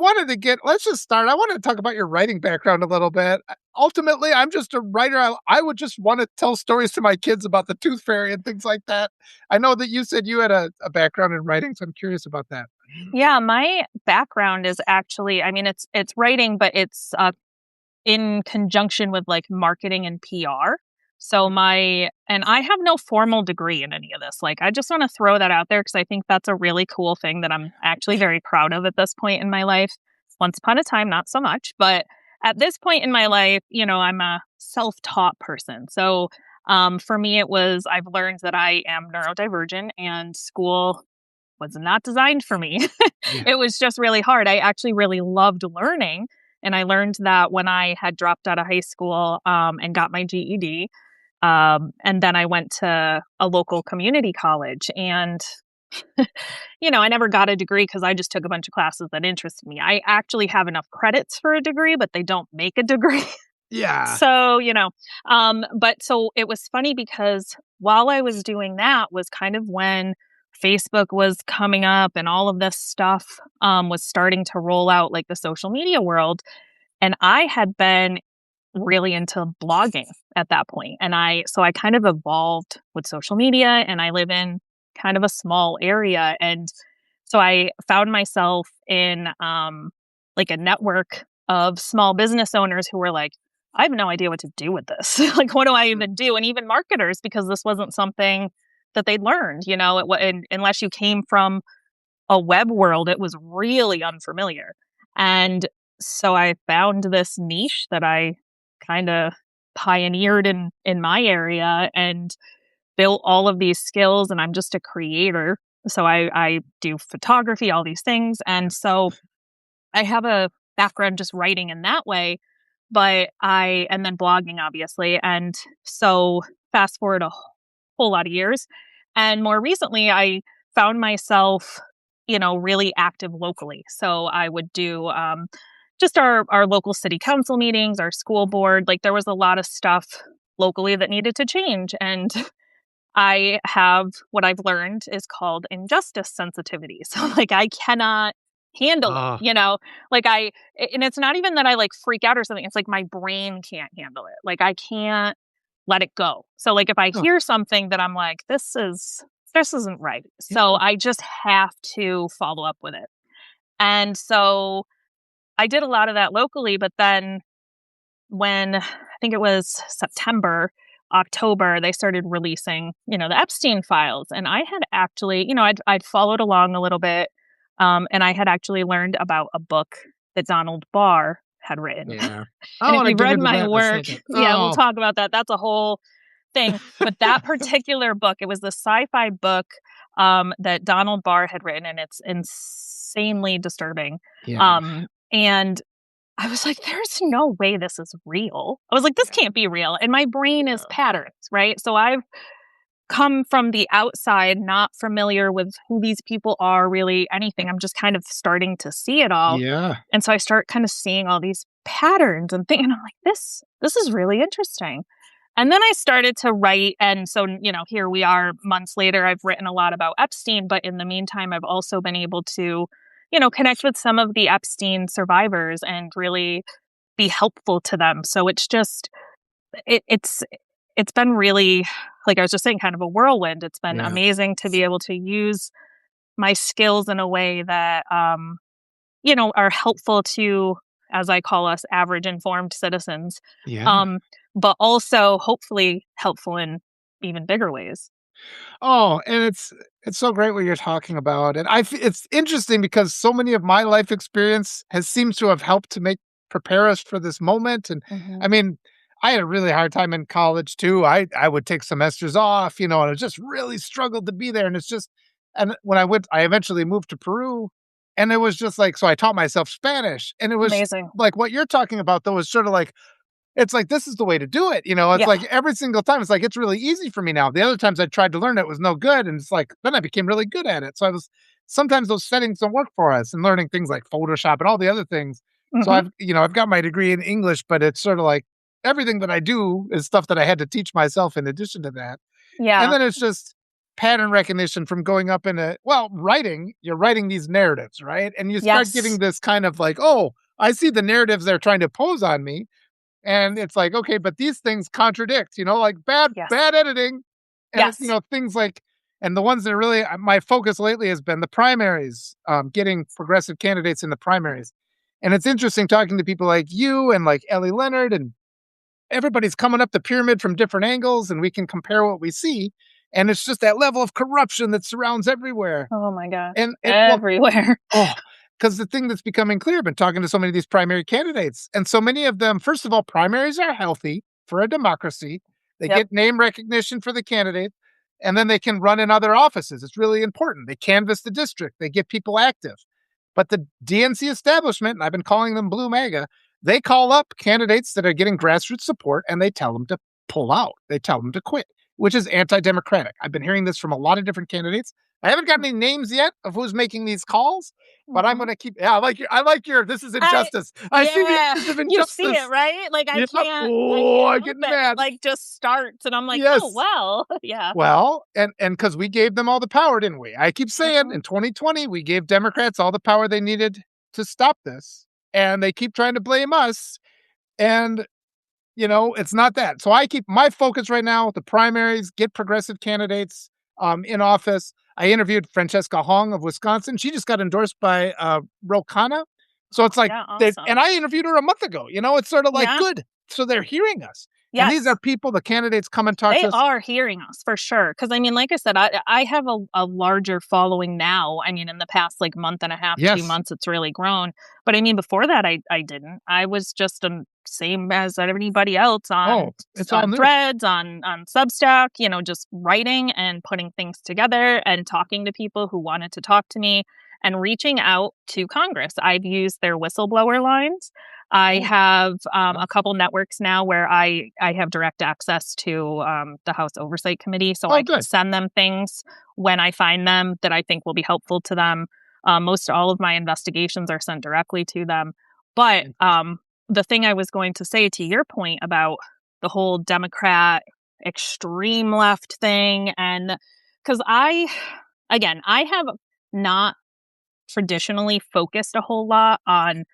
let's just start. I want to talk about your writing background a little bit. Ultimately, I'm just a writer. I would just want to tell stories to my kids about the tooth fairy and things like that. I know that you said you had a background in writing, so I'm curious about that. Yeah, my background is actually, I mean, it's writing, but it's in conjunction with like marketing and PR. So and I have no formal degree in any of this. Like, I just want to throw that out there because I think that's a really cool thing that I'm actually very proud of at this point in my life. Once upon a time, not so much, but at this point in my life, I'm a self-taught person. So for me, I've learned that I am neurodivergent and school was not designed for me. Yeah. It was just really hard. I actually really loved learning. And I learned that when I had dropped out of high school and got my GED. And then I went to a local community college. And, I never got a degree because I just took a bunch of classes that interested me. I actually have enough credits for a degree, but they don't make a degree. Yeah. So, but so it was funny because while I was doing that was kind of when Facebook was coming up and all of this stuff was starting to roll out, like the social media world. And I had been really into blogging at that point. And so I kind of evolved with social media, and I live in kind of a small area. And so I found myself in like a network of small business owners who were like, I have no idea what to do with this. Like, what do I even do? And even marketers, because this wasn't something that they'd learned, unless you came from a web world, it was really unfamiliar. And so I found this niche that I kind of pioneered in my area and built all of these skills. And I'm just a creator. So I do photography, all these things. And so I have a background just writing in that way, and then blogging, obviously. And so fast forward a whole lot of years. And more recently, I found myself, really active locally. So I would do just our local city council meetings, our school board. Like, there was a lot of stuff locally that needed to change. And I have what I've learned is called injustice sensitivity. So like, I cannot handle it, and it's not even that I like freak out or something. It's like my brain can't handle it. Like, I can't let it go. So like, if I hear something that I'm like, this isn't right. So I just have to follow up with it. And so I did a lot of that locally, but then when I think it was September, October, they started releasing, the Epstein files. And I had actually, I'd followed along a little bit. And I had actually learned about a book that Donald Barr had written. Yeah. And if you've read my work, we'll talk about that. That's a whole thing. But that particular book, it was the sci-fi book that Donald Barr had written, and it's insanely disturbing. Yeah. And I was like, there's no way this is real. I was like, this can't be real. And my brain is patterns, right? So I've come from the outside, not familiar with who these people are, really anything. I'm just kind of starting to see it all. Yeah. And so I start kind of seeing all these patterns and thinking, I'm like, this is really interesting. And then I started to write. And so, here we are months later. I've written a lot about Epstein, but in the meantime, I've also been able to, connect with some of the Epstein survivors and really be helpful to them. So it's just, it's been really, like I was just saying, kind of a whirlwind. It's been amazing to be able to use my skills in a way that, are helpful to, as I call us, average informed citizens. Yeah. But also hopefully helpful in even bigger ways. Oh, and it's so great what you're talking about. And it's interesting because so many of my life experience seems to have helped to prepare us for this moment. And I mean, I had a really hard time in college too. I would take semesters off, and I just really struggled to be there. And and when I eventually moved to Peru, and it was just like, so I taught myself Spanish, and it was amazing. Like what you're talking about though is sort of like, it's like, this is the way to do it. It's like every single time, it's like, it's really easy for me now. The other times I tried to learn it was no good. And it's like, then I became really good at it. So sometimes those settings don't work for us, and learning things like Photoshop and all the other things. So I've got my degree in English, but it's sort of like everything that I do is stuff that I had to teach myself in addition to that. Yeah. And then it's just pattern recognition from going up in writing, you're writing these narratives, right? And you start getting Yes. this kind of like, oh, I see the narratives they're trying to pose on me. And it's like, okay, but these things contradict, like bad Yes. editing. And it's, Yes. things like, and the ones that really, my focus lately has been the primaries, getting progressive candidates in the primaries. And it's interesting talking to people like you and like Ellie Leonard, and everybody's coming up the pyramid from different angles, and we can compare what we see. And it's just that level of corruption that surrounds everywhere. Oh my gosh. And well, Everywhere. oh, because the thing that's becoming clear, I've been talking to so many of these primary candidates, and so many of them, first of all, primaries are healthy for a democracy. They Yep. get name recognition for the candidate, and then they can run in other offices. It's really important. They canvass the district, they get people active. But the DNC establishment, and I've been calling them Blue MAGA, they call up candidates that are getting grassroots support and they tell them to pull out. They tell them to quit, which is anti-democratic. I've been hearing this from a lot of different candidates. I haven't got any names yet of who's making these calls, but I'm Mhm. going to keep. Yeah, I like your. This is I injustice. I see the Yeah, evidence of you see it, injustice. right? Like, Yep. I Oh, can't I'm help getting it. It, mad. like, just starts, and I'm like, "Oh, Yes. well." Yeah. Well, and because we gave them all the power, didn't we? I keep saying Mhm. in 2020 we gave Democrats all the power they needed to stop this, and they keep trying to blame us. And it's not that. So I keep my focus right now, the primaries, get progressive candidates in office. I interviewed Francesca Hong of Wisconsin. She just got endorsed by Ro Khanna. So Oh, it's like yeah, and awesome. I interviewed her a month ago. It's sort of like Yeah. good. So they're hearing us. And these are Yes. people, the candidates come and talk They to us. are hearing us for sure. Because I mean, like I said, I have a larger following now. I mean, in the past, like, month and a half, 2 Yes. months, it's really grown. But I mean, before that, I didn't. I was just, same as anybody else Oh, it's all on new. Threads, on Substack, just writing and putting things together and talking to people who wanted to talk to me and reaching out to Congress. I've used their whistleblower lines. I Oh, have yeah. a couple networks now where I have direct access to the House Oversight Committee, so Oh, I can good. send them things when I find them that I think will be helpful to them. Most all of my investigations are sent directly to them. But Interesting. the thing I was going to say to your point about the whole Democrat extreme left thing, and because I have not traditionally focused a whole lot on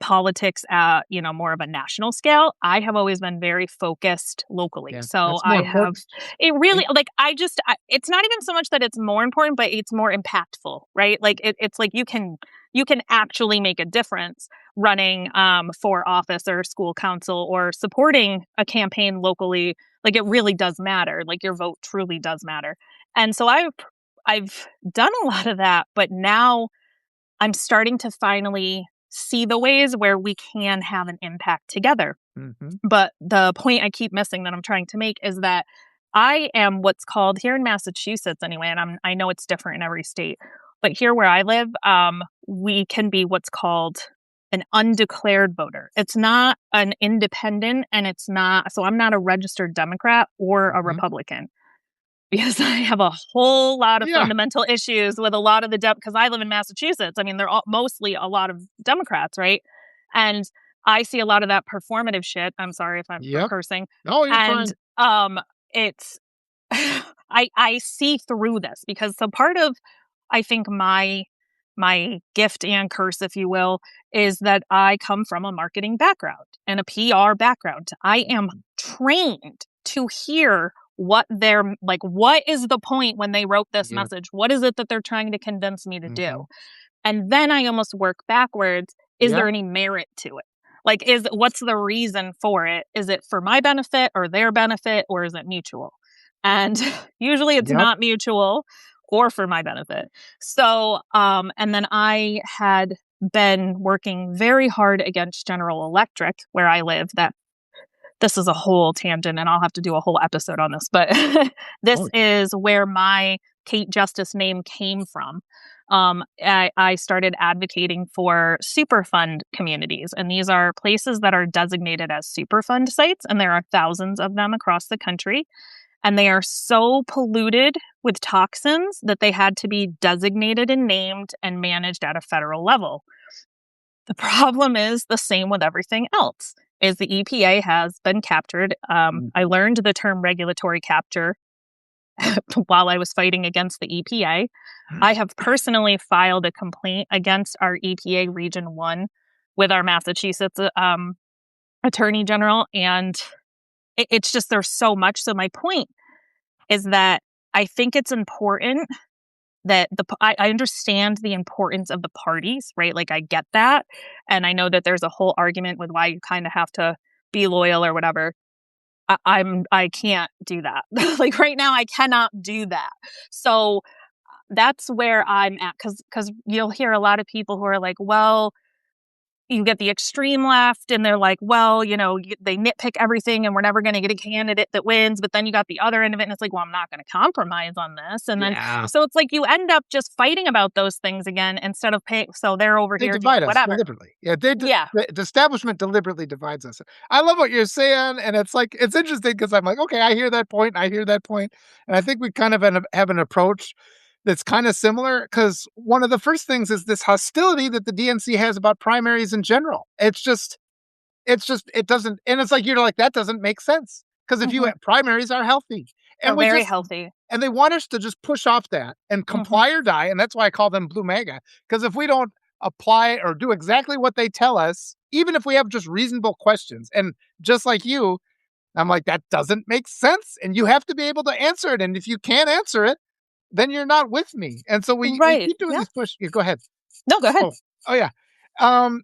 politics at more of a national scale. I have always been very focused locally, Yeah, so that's more I have important. it I really, like, it's not even so much that it's more important, but it's more impactful, right? Like, it's like you can actually make a difference running for office or school council or supporting a campaign locally. Like, it really does matter. Like, your vote truly does matter. And so I've done a lot of that, but now I'm starting to finally see the ways where we can have an impact together. Mhm. But the point I keep missing that I'm trying to make is that I am what's called, here in Massachusetts anyway, and I know it's different in every state, but here where I live, we can be what's called an undeclared voter. It's not an independent, and it's not, so I'm not a registered Democrat or a Mhm. Republican, because I have a whole lot of Yeah. fundamental issues with a lot of the because I live in Massachusetts. I mean, they're all, mostly a lot of Democrats, right? And I see a lot of that performative shit. I'm sorry if I'm Yep. cursing. Oh, you're And fine. it's I see through this, because so part of, I think, my gift and curse, if you will, is that I come from a marketing background and a PR background. I am trained to hear what they're like, what is the point when they wrote this Yeah. message? What is it that they're trying to convince me to do? Mhm. And then I almost work backwards. Is Yep. there any merit to it? Like, what's the reason for it? Is it for my benefit or their benefit, or is it mutual? And usually it's Yep. not mutual or for my benefit. So, and then I had been working very hard against General Electric where I live. That This is a whole tangent, and I'll have to do a whole episode on this, but this Oh, is where my Kait Justice name came from. I started advocating for Superfund communities, and these are places that are designated as Superfund sites, and there are thousands of them across the country. And they are so polluted with toxins that they had to be designated and named and managed at a federal level. The problem is the same with everything else. Is the EPA has been captured. mm, I learned the term regulatory capture while I was fighting against the EPA. I have personally filed a complaint against our EPA Region 1 with our Massachusetts Attorney General. And it's just, there's so much. So my point is that I think it's important that I understand the importance of the parties, right? Like I get that. And I know that there's a whole argument with why you kind of have to be loyal or whatever. I can't do that. Like right now, I cannot do that. So that's where I'm at, because you'll hear a lot of people who are like, well, you get the extreme left and they're like, well, they nitpick everything and we're never going to get a candidate that wins. But then you got the other end of it and it's like, well, I'm not going to compromise on this. And then, Yeah. so it's like you end up just fighting about those things again instead of paying. So they're over They here divide doing us whatever. deliberately. Yeah, Yeah. the establishment deliberately divides us. I love what you're saying, and it's like it's interesting because I'm like, okay, I hear that point, and I think we kind of have an approach that's kind of similar. Because one of the first things is this hostility that the DNC has about primaries in general. It doesn't, and it's like you're like that doesn't make sense because if you Hmm. primaries are healthy, They're and we very just healthy. and they want us to just push off that and Hmm. comply or die. And that's why I call them blue MAGA. Because if we don't apply or do exactly what they tell us, even if we have just reasonable questions, and just like you, I'm like, that doesn't make sense. And you have to be able to answer it. And if you can't answer it, then you're not with me. And so we Right. keep doing Yeah. these push. Yeah, go ahead. No, go ahead. Oh yeah. Um,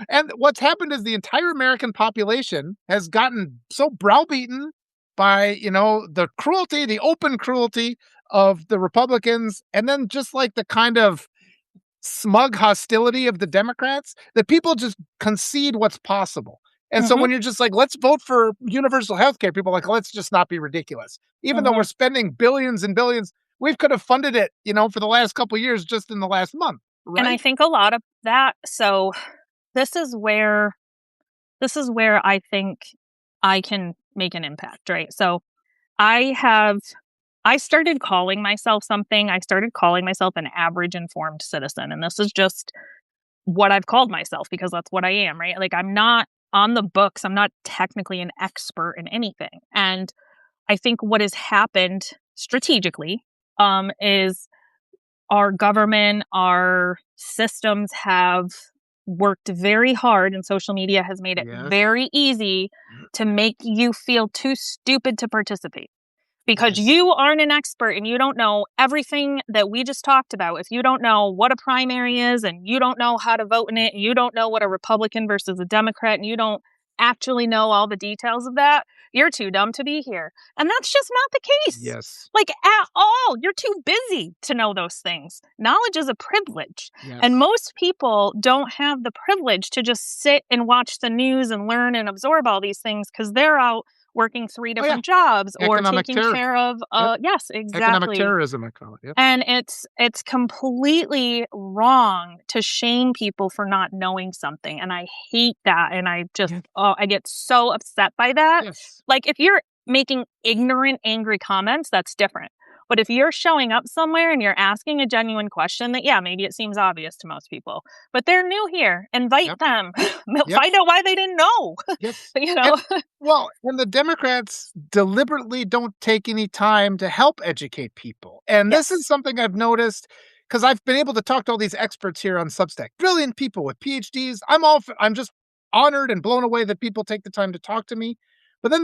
and what's happened is the entire American population has gotten so browbeaten by, the cruelty, the open cruelty of the Republicans, and then just like the kind of smug hostility of the Democrats that people just concede what's possible. And so Hmm. when you're just like, let's vote for universal health care, people are like, let's just not be ridiculous. Even though we're Hmm. spending billions and billions, we could have funded it, for the last couple of years, just in the last month, And I right? think a lot of that. So this is where I think I can make an impact, right? So I have I started calling myself something. I started calling myself an average informed citizen. And this is just what I've called myself because that's what I am, right? Like I'm not on the books. I'm not technically an expert in anything. And I think what has happened strategically is our government, our systems have worked very hard, and social media has made it Yes. very easy to make you feel too stupid to participate because Yes. you aren't an expert and you don't know everything that we just talked about. If you don't know what a primary is and you don't know how to vote in it, and you don't know what a Republican versus a Democrat, and you don't actually know all the details of that, you're too dumb to be here. And that's just not the case. Yes. Like at all. You're too busy to know those things. Knowledge is a privilege. And Yes. most people don't have the privilege to just sit and watch the news and learn and absorb all these things because they're out working three Oh, yeah. different jobs or Economic taking terror. care of Yep. yes, Economic exactly. terrorism, I call it. Yep. And it's completely wrong to shame people for not knowing something, and I hate that, and I just Yeah. I get so upset by that. Yes. Like if you're making ignorant angry comments, that's different. But if you're showing up somewhere and you're asking a genuine question that, yeah, maybe it seems obvious to most people, but they're new here, invite Yep. them. Yep. Find out why they didn't know. Yes. you And know? and the Democrats deliberately don't take any time to help educate people. And this is Yes. something I've noticed because I've been able to talk to all these experts here on Substack, brilliant people with PhDs. I'm just honored and blown away that people take the time to talk to me. But then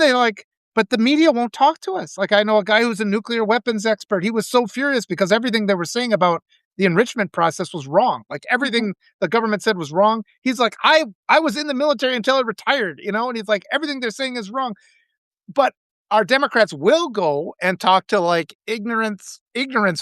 but the media won't talk to us. Like I know a guy who's a nuclear weapons expert. He was so furious because everything they were saying about the enrichment process was wrong. Like Mhm. everything the government said was wrong. He's like, I was in the military until I retired, and he's like, everything they're saying is wrong. But our Democrats will go and talk to like ignorance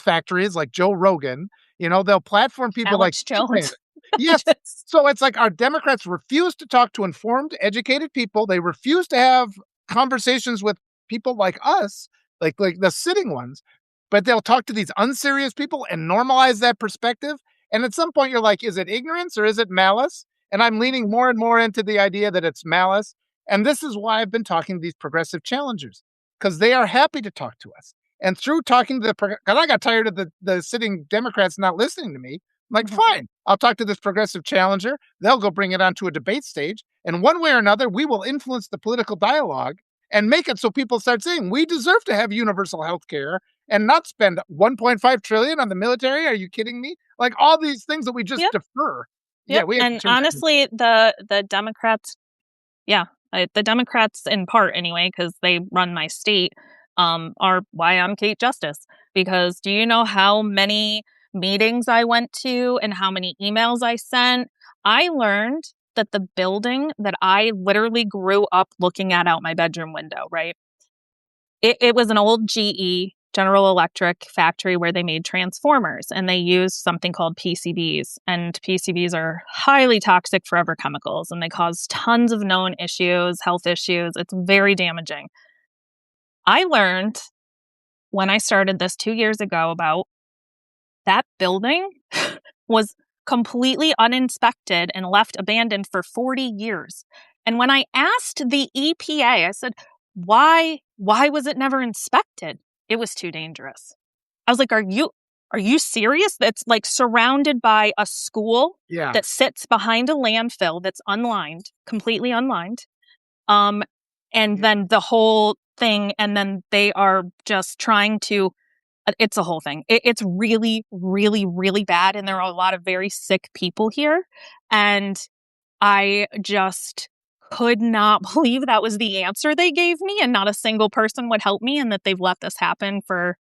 factories like Joe Rogan. They'll platform people like Alex T-Pain. Jones. Yes. Yes. So it's like our Democrats refuse to talk to informed, educated people. They refuse to have conversations with people like us, like the sitting ones, but they'll talk to these unserious people and normalize that perspective. And at some point you're like, is it ignorance or is it malice? And I'm leaning more and more into the idea that it's malice. And this is why I've been talking to these progressive challengers because they are happy to talk to us. And through talking to because I got tired of the sitting Democrats not listening to me, I'm like, Mhm. fine, I'll talk to this progressive challenger. They'll go bring it onto a debate stage. And one way or another, we will influence the political dialogue. and make it so people start saying we deserve to have universal health care and not spend 1.5 trillion on the military. Are you kidding me? Like all these things that we just Yep. defer. Yeah, Yep. we have to And turn that. honestly, the Democrats, yeah, the Democrats in part anyway, because they run my state, are why I'm Kait Justice. Because do you know how many meetings I went to and how many emails I sent? I learned that the building that I literally grew up looking at out my bedroom window, right? It was an old GE, General Electric factory where they made transformers and they used something called PCBs. And PCBs are highly toxic forever chemicals and they cause tons of known issues, health issues. It's very damaging. I learned when I started this 2 years ago about that building was completely uninspected and left abandoned for 40 years. And when I asked the EPA, I said, why was it never inspected? It was too dangerous. I was like, are you serious? That's like surrounded by a school Yeah. that sits behind a landfill that's unlined, completely unlined. Um, and Yeah. then the whole thing, and then they are just trying to it's a whole thing. It's really, really, really bad. And there are a lot of very sick people here. And I just could not believe that was the answer they gave me. And not a single person would help me. And that they've let this happen for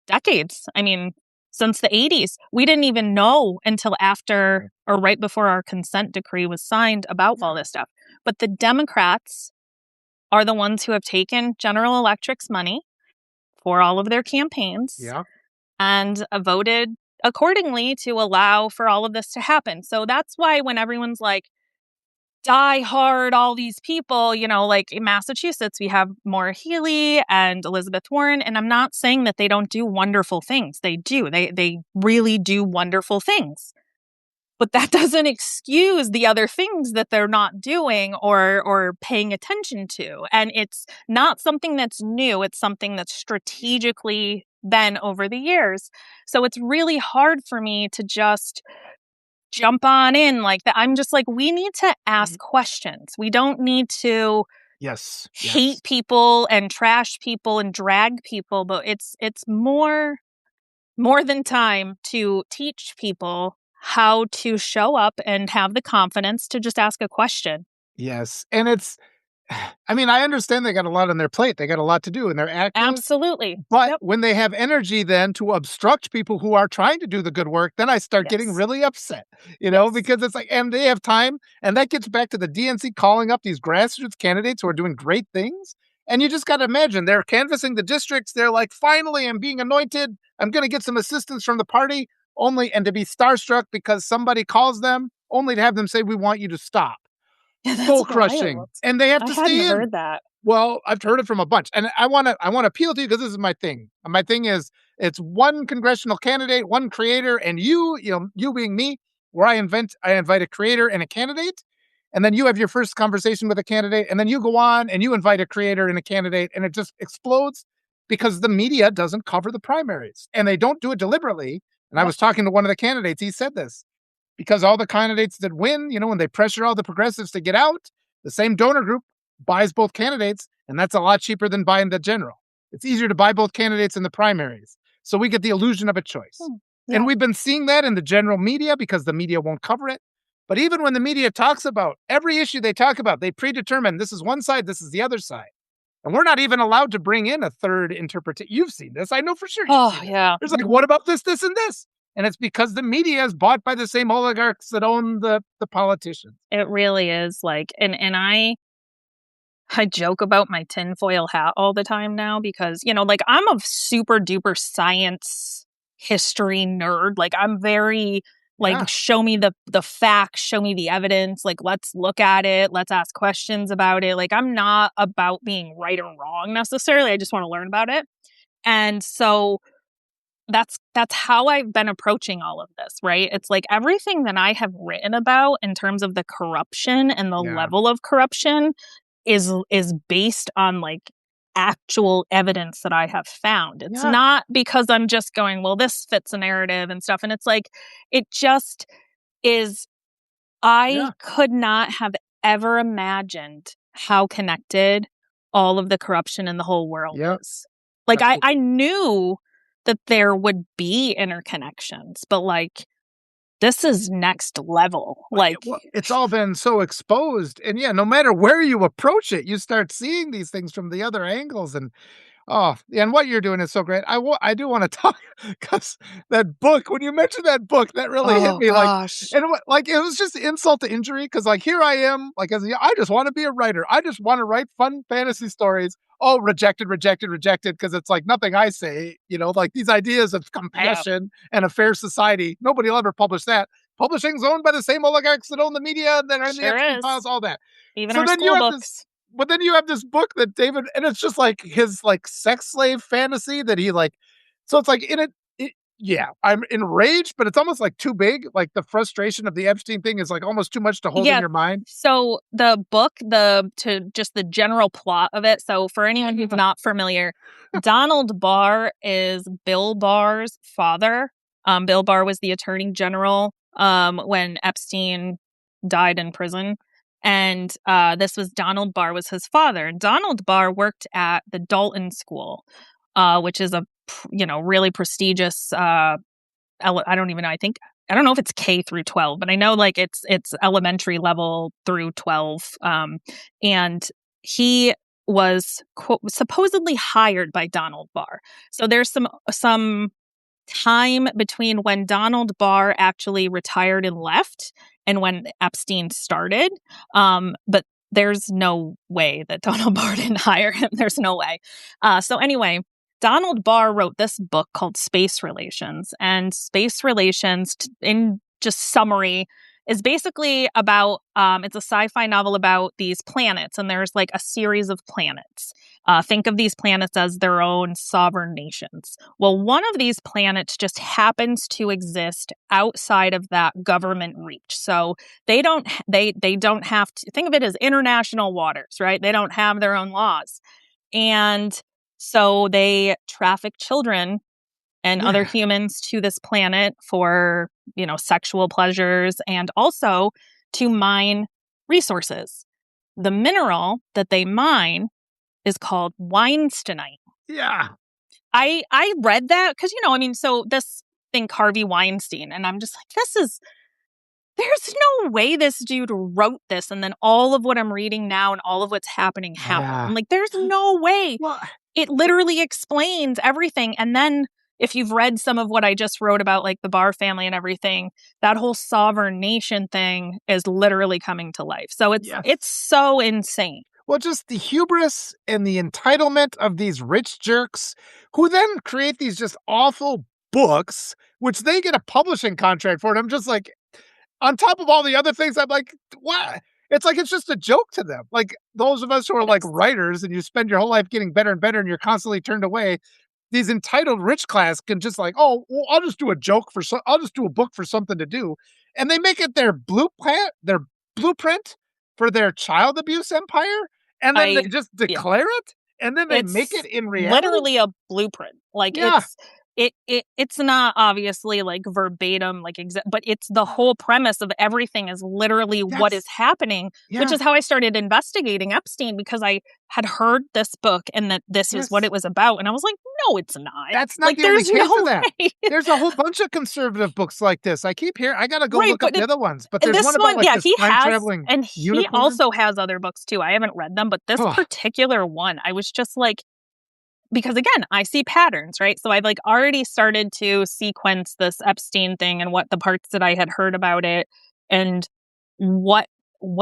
decades. I mean, since the 80s. We didn't even know until after or right before our consent decree was signed about all this stuff. But the Democrats are the ones who have taken General Electric's money for all of their campaigns Yeah. and voted accordingly to allow for all of this to happen. So that's why when everyone's like, die hard, all these people, like in Massachusetts, we have Maura Healey and Elizabeth Warren. And I'm not saying that they don't do wonderful things. They do. They really do wonderful things. But that doesn't excuse the other things that they're not doing or paying attention to. And it's not something that's new. It's something that's strategically been over the years. So it's really hard for me to just jump on in like that. I'm just like, we need to ask Mhm. questions. We don't need to Yes. hate Yes. people and trash people and drag people, but it's more than time to teach people how to show up and have the confidence to just ask a question. Yes. And it's, I mean, I understand they got a lot on their plate. They got a lot to do and they're active. Absolutely. But Yep. when they have energy then to obstruct people who are trying to do the good work, then I start getting Yes. really upset, Yes. because it's like, and they have time. And that gets back to the DNC calling up these grassroots candidates who are doing great things. And you just got to imagine they're canvassing the districts. They're like, finally, I'm being anointed. I'm going to get some assistance from the party, only and to be starstruck because somebody calls them, only to have them say, we want you to stop. Yeah, that's Soul crushing. wild. And they have I to hadn't stay in. heard that. Well, I've heard it from a bunch, and I wanna appeal to you because this is my thing. And my thing is, it's one congressional candidate, one creator, and you being me, where I invite a creator and a candidate, and then you have your first conversation with a candidate, and then you go on and you invite a creator and a candidate, and it just explodes because the media doesn't cover the primaries, and they don't do it deliberately. And I Yep. was talking to one of the candidates, he said this because all the candidates that win, when they pressure all the progressives to get out, the same donor group buys both candidates, and that's a lot cheaper than buying the general. It's easier to buy both candidates in the primaries. So we get the illusion of a choice. Hmm. And Yeah. we've been seeing that in the general media because the media won't cover it. But even when the media talks about every issue they talk about, they predetermine this is one side, this is the other side. And we're not even allowed to bring in a third interpretation. You've seen this. I know for sure you've Oh, seen it. yeah. There's like, Mhm. what about this, this, and this? And it's because the media is bought by the same oligarchs that own the politicians. It really is like, and I joke about my tinfoil hat all the time now because, like I'm a super duper science history nerd. Like I'm very like Yeah. show me the facts, show me the evidence, like let's look at it, let's ask questions about it. Like I'm not about being right or wrong necessarily. I just want to learn about it. And so that's how I've been approaching all of this, right? It's like everything that I have written about in terms of the corruption and the Yeah. level of corruption is based on like actual evidence that I have found. It's Yeah. not because I'm just going, well, this fits a narrative and stuff. And it's like it just is I Yeah. could not have ever imagined how connected all of the corruption in the whole world Yep. is. Like, Absolutely. I knew that there would be interconnections, but like, this is next level. Like, Well, it's all been so exposed, and yeah, no matter where you approach it, you start seeing these things from the other angles, and oh, yeah, and what you're doing is so great. I do wanna talk because that book, when you mentioned that book, that really hit oh me, like, gosh. and what like, it was just insult to injury because, like, here I am, like, as a I just wanna be a writer. I just wanna write fun fantasy stories. Oh, rejected, rejected, rejected, because it's like nothing I say, like, these ideas of Yeah, compassion and a fair society, nobody will ever publish that. Publishing's owned by the same oligarchs that own the media, that are in the sure Epstein is. files, all that. Even So our then you school have this books. but then you have this book that David, and it's just like his, like, sex slave fantasy that he, like, so it's like in it yeah, I'm enraged, but it's almost, like, too big, like, the frustration of the Epstein thing is, like, almost too much to hold in Yeah. your mind. So the book, to just the general plot of it. So for anyone who's not familiar, Donald Barr is Bill Barr's father. Bill Barr was the attorney general when Epstein died in prison. And this was Donald Barr was his father. Donald Barr worked at the Dalton School, which is really prestigious I don't even know. I don't know if it's K through 12, but I know like it's elementary level through 12. And he was supposedly hired by Donald Barr. So there's some time between when Donald Barr actually retired and left and when Epstein started. But there's no way that Donald Barr didn't hire him. There's no way. So anyway, Donald Barr wrote this book called Space Relations. And Space Relations, in just summary, is basically about it's a sci-fi novel about these planets, and there's like a series of planets. Think of these planets as their own sovereign nations. Well, one of these planets just happens to exist outside of that government reach. So they don't have to think of it as international waters, right? They don't have their own laws. And so they traffic children and other Yeah. humans to this planet for, sexual pleasures and also to mine resources. The mineral that they mine is called Weinsteinite. Yeah. I read that because, so this thing, Harvey Weinstein, and I'm just like, there's no way this dude wrote this and then all of what I'm reading now and all of what's happening happened. Yeah. I'm like, there's no way. Well, It literally explains everything. And then if you've read some of what I just wrote about, like the Barr family and everything, that whole sovereign nation thing is literally coming to life. So yes. it's so insane. Well, just the hubris and the entitlement of these rich jerks who then create these just awful books, which they get a publishing contract for. And I'm just like, on top of all the other things, I'm like, what? It's like it's just a joke to them. Like those of us who are like Yes. writers and you spend your whole life getting better and better and you're constantly turned away. These entitled rich class can just like, oh, well, I'll just do a joke I'll just do a book for something to do. And they make it their blueprint for their child abuse empire. And then they I just Yeah. declare it. And then they make It's it in reality. literally a blueprint. Like Yeah. it's not obviously like verbatim, like but it's the whole premise of everything is literally what is That's, happening, which yeah. is how I started investigating Epstein because I had heard this book and that this is what Yes. it was about. And I was like, no, it's not. That's not Like, the only there's case of no that. way. There's a whole bunch of conservative books like this. I keep hearing I gotta go Right. look up the other ones, but And there's this one about, one, like, yeah, this time traveling and he unicorn. also has other books too. I haven't read them, but this Ugh, particular one, I was just like, because again, I see patterns, right? So I've like already started to sequence this Epstein thing and what the parts that I had heard about it and what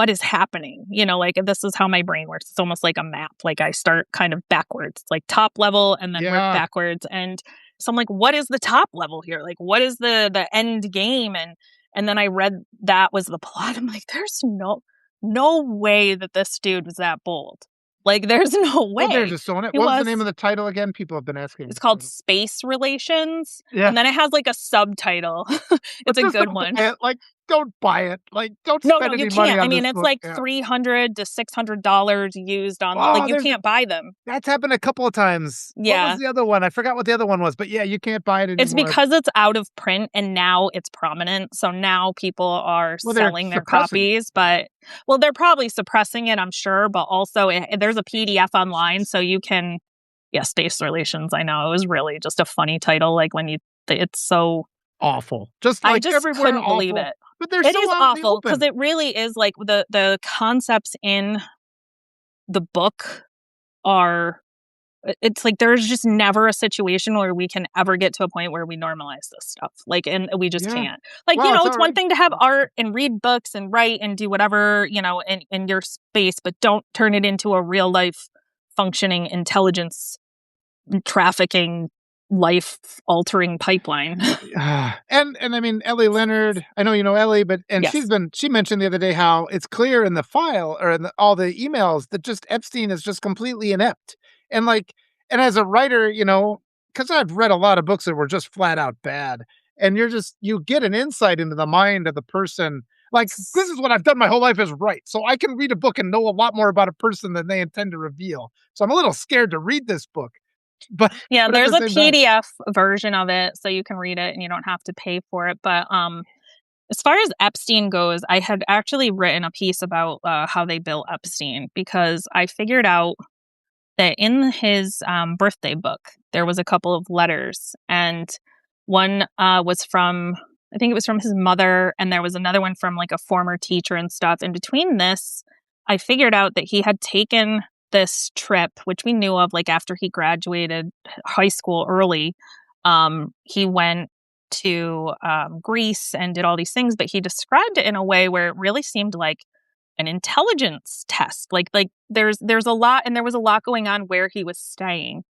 is happening. Like this is how my brain works. It's almost like a map. Like I start kind of backwards, like top level and then work yeah. backwards. And so I'm like, what is the top level here? Like what is the end game? And then I read that was the plot. I'm like, there's no way that this dude was that bold. Like, there's no Well, they're way. just on it. He What was the name was. of the title again? People have been asking. It's called Space Relations, Yeah. and then it has, like, a subtitle. But It's a just good don't one. say it, like, don't buy it. Like, don't No, spend no, you any money can't. I on this mean, it's book. like Yeah. $300 to $600 used on, like, Oh, you there's can't buy them. that's happened a couple of times. What was Yeah. the other one? I forgot what the other one was, but yeah, you can't buy it It's anymore. because it's out of print and now it's prominent, so now people are Well, they're selling their suppressing it. copies, but well, they're probably suppressing it, I'm sure, but also there's a PDF online, so you can yeah, Space Relations, I know, it was really just a funny title, like, when you it's so Awful. Just I like just everywhere couldn't believe awful, it. but they're It so is out in the awful because open. it really is, like, the concepts in the book are it's like there's just never a situation where we can ever get to a point where we normalize this stuff. Like, and we just Yeah. can't. Like, Well, it's it's one already thing to have art and read books and write and do whatever, in your space, but don't turn it into a real life functioning intelligence trafficking life altering pipeline. and I mean Ellie Leonard. I know you know Ellie, but and Yes. she mentioned the other day how it's clear in the file or in all the emails that just Epstein is just completely inept. And like and as a writer, because I've read a lot of books that were just flat out bad, and you get an insight into the mind of the person. Like this is what I've done my whole life is right, so I can read a book and know a lot more about a person than they intend to reveal. So I'm a little scared to read this book, but Yeah, at there's the a same time, PDF version of it so you can read it and you don't have to pay for it. But as far as Epstein goes, I had actually written a piece about how they built Epstein because I figured out that in his birthday book, there was a couple of letters, and one was from, I think it was from his mother, and there was another one from like a former teacher and stuff. And between this, I figured out that he had taken this trip, which we knew of, like after he graduated high school early. He went to Greece and did all these things, but he described it in a way where it really seemed like an intelligence test. Like there's a lot, and there was a lot going on where he was staying.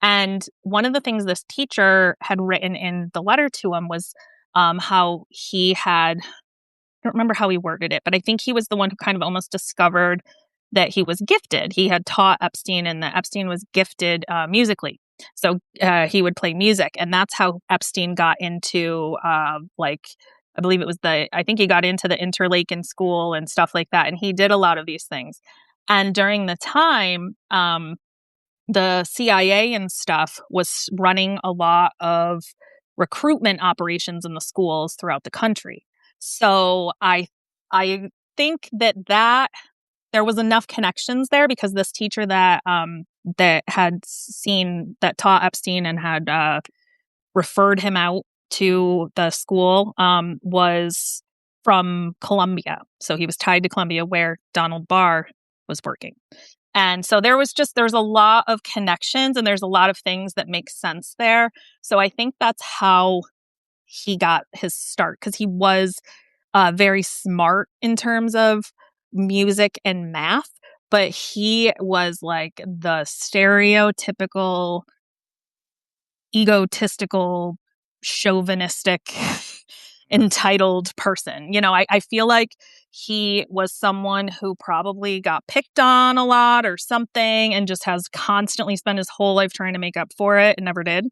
And one of the things this teacher had written in the letter to him was how he had, I don't remember how he worded it, but I think he was the one who kind of almost discovered that he was gifted. He had taught Epstein, and that Epstein was gifted musically. So he would play music, and that's how Epstein got into like I believe it was I think he got into the Interlaken school and stuff like that, and he did a lot of these things. And during the time, the CIA and stuff was running a lot of recruitment operations in the schools throughout the country. So I think that there was enough connections there because this teacher that had seen that taught Epstein and had referred him out to the school was from Columbia. So he was tied to Columbia where Donald Barr was working. And so there's a lot of connections and there's a lot of things that make sense there. So I think that's how he got his start because he was very smart in terms of music and math, but he was like the stereotypical egotistical, chauvinistic, entitled person. I feel like he was someone who probably got picked on a lot or something and just has constantly spent his whole life trying to make up for it and never did.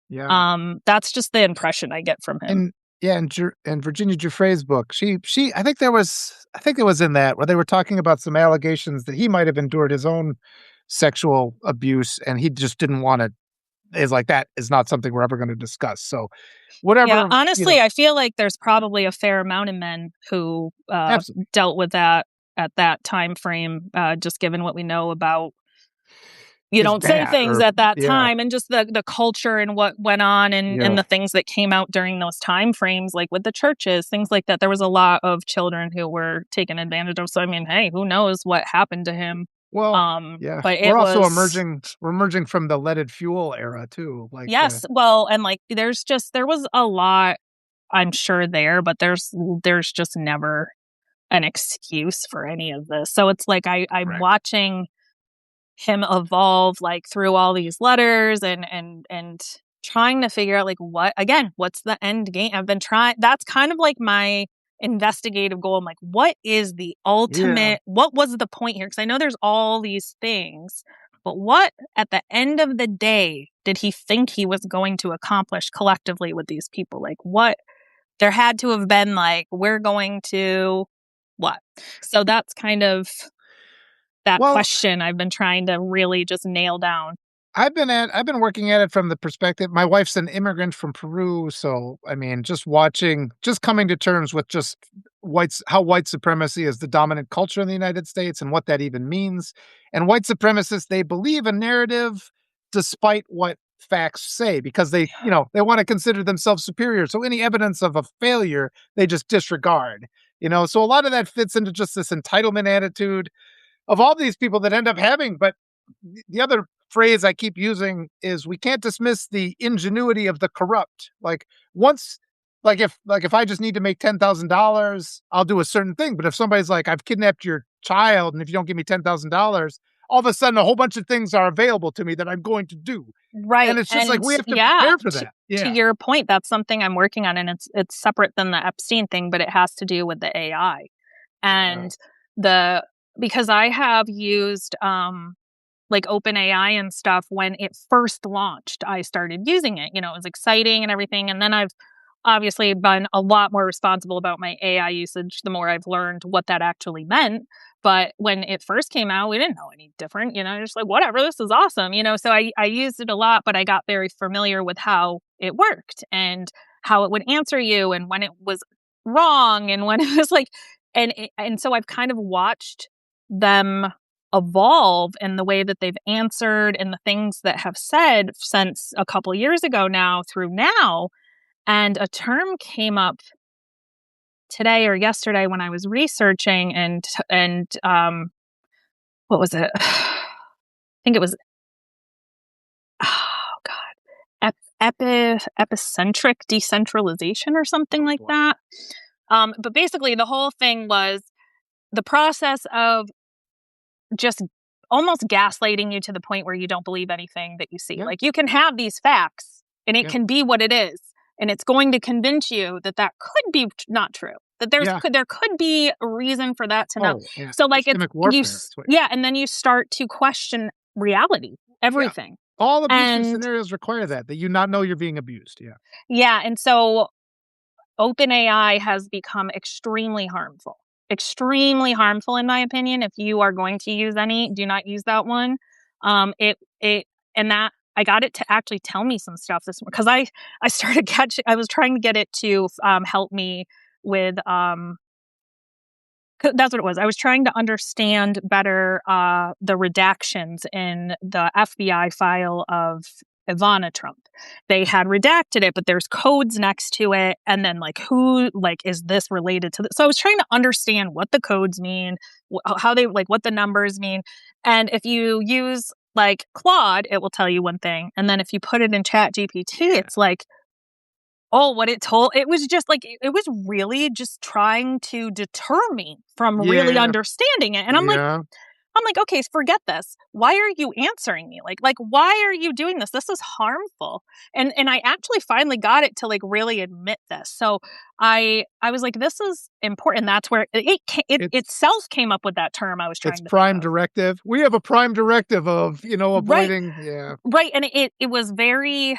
yeah. That's just the impression I get from him. And yeah, and Virginia Giuffre's book, she I think it was in that where they were talking about some allegations that he might have endured his own sexual abuse, and he just didn't want to. Is like that is not something we're ever going to discuss. So Yeah, whatever, honestly, I feel like there's probably a fair amount of men who absolutely dealt with that at that time frame, just given what we know about you is don't say bad things or at that yeah, time and just the culture and what went on and yeah. the things that came out during those time frames, like with the churches, things like that. There was a lot of children who were taken advantage of. So I mean, hey, who knows what happened to him. Well, yeah, But we're it also was emerging from the leaded fuel era too. Like, yes, well, and like there was a lot I'm sure there, but there's just never an excuse for any of this. So it's like I'm correct. watching him evolve like through all these letters and trying to figure out like what's the end game. I've been trying that's kind of like my investigative goal. I'm like, what is the Yeah. ultimate what was the point here? Because I know there's all these things, but what at the end of the day did he think he was going to accomplish collectively with these people? Like there had to have been like, we're going to what? So that's kind of that Well, question I've been trying to really just nail down. I've been working at it from the perspective my wife's an immigrant from Peru, so, I mean, just coming to terms with just how white supremacy is the dominant culture in the United States and what that even means, and white supremacists, they believe a narrative despite what facts say because they wanna consider themselves superior, so any evidence of a failure, they just disregard, so a lot of that fits into just this entitlement attitude of all these people that end up having but the other phrase I keep using is we can't dismiss the ingenuity of the corrupt. Like once if I just need to make $10,000, I'll do a certain thing. But if somebody's like, I've kidnapped your child, and if you don't give me $10,000, all of a sudden a whole bunch of things are available to me that I'm going to do. Right. And it's just like And we have to yeah, prepare for that. to Yeah. your point, that's something I'm working on, and it's separate than the Epstein thing, but it has to do with the AI. Yeah. And the because I have used like OpenAI and stuff when it first launched, I started using it. It was exciting and everything. And then I've obviously been a lot more responsible about my AI usage the more I've learned what that actually meant. But when it first came out, we didn't know any different, just like, whatever, this is awesome, So I used it a lot, but I got very familiar with how it worked and how it would answer you and when it was wrong and when it was like, and so I've kind of watched them evolve in the way that they've answered and the things that have said since a couple years ago now through now. And a term came up today or yesterday when I was researching and what was it? I think it was oh god, epicentric decentralization or something Oh like boy. that. But basically, the whole thing was the process of just almost gaslighting you to the point where you don't believe anything that you see. Yeah. Like you can have these facts and it Yeah. can be what it is, and it's going to convince you that that could be not true. That Yeah. there could be a reason for that to not. Oh, yeah. So like it's Systemic warfare. That's what, yeah, and then you start to question reality, yeah. everything. All abusive And scenarios require that you not know you're being abused. Yeah. yeah, and so OpenAI has become extremely harmful. Extremely harmful, in my opinion. If you are going to use any, do not use that one. It and that I got it to actually tell me some stuff this because I started catching. I was trying to get it to help me with that's what it was. I was trying to understand better the redactions in the FBI file of Ivana Trump. They had redacted it, but there's codes next to it, and then is this related to this? So I was trying to understand what the codes mean, how they what the numbers mean, and if you use like Claude, it will tell you one thing, and then if you put it in Chat GPT, it's like what it was just like it was really just trying to deter me from really Yeah. understanding it. And Yeah. I'm like, okay, forget this. Why are you answering me? Like why are you doing this? This is harmful. And I actually finally got it to like really admit this. So I was like, this is important. That's where it It's itself came up with that term I was It's trying to think prime of. directive. We have a prime directive of, Right. avoiding yeah. Right. And it was very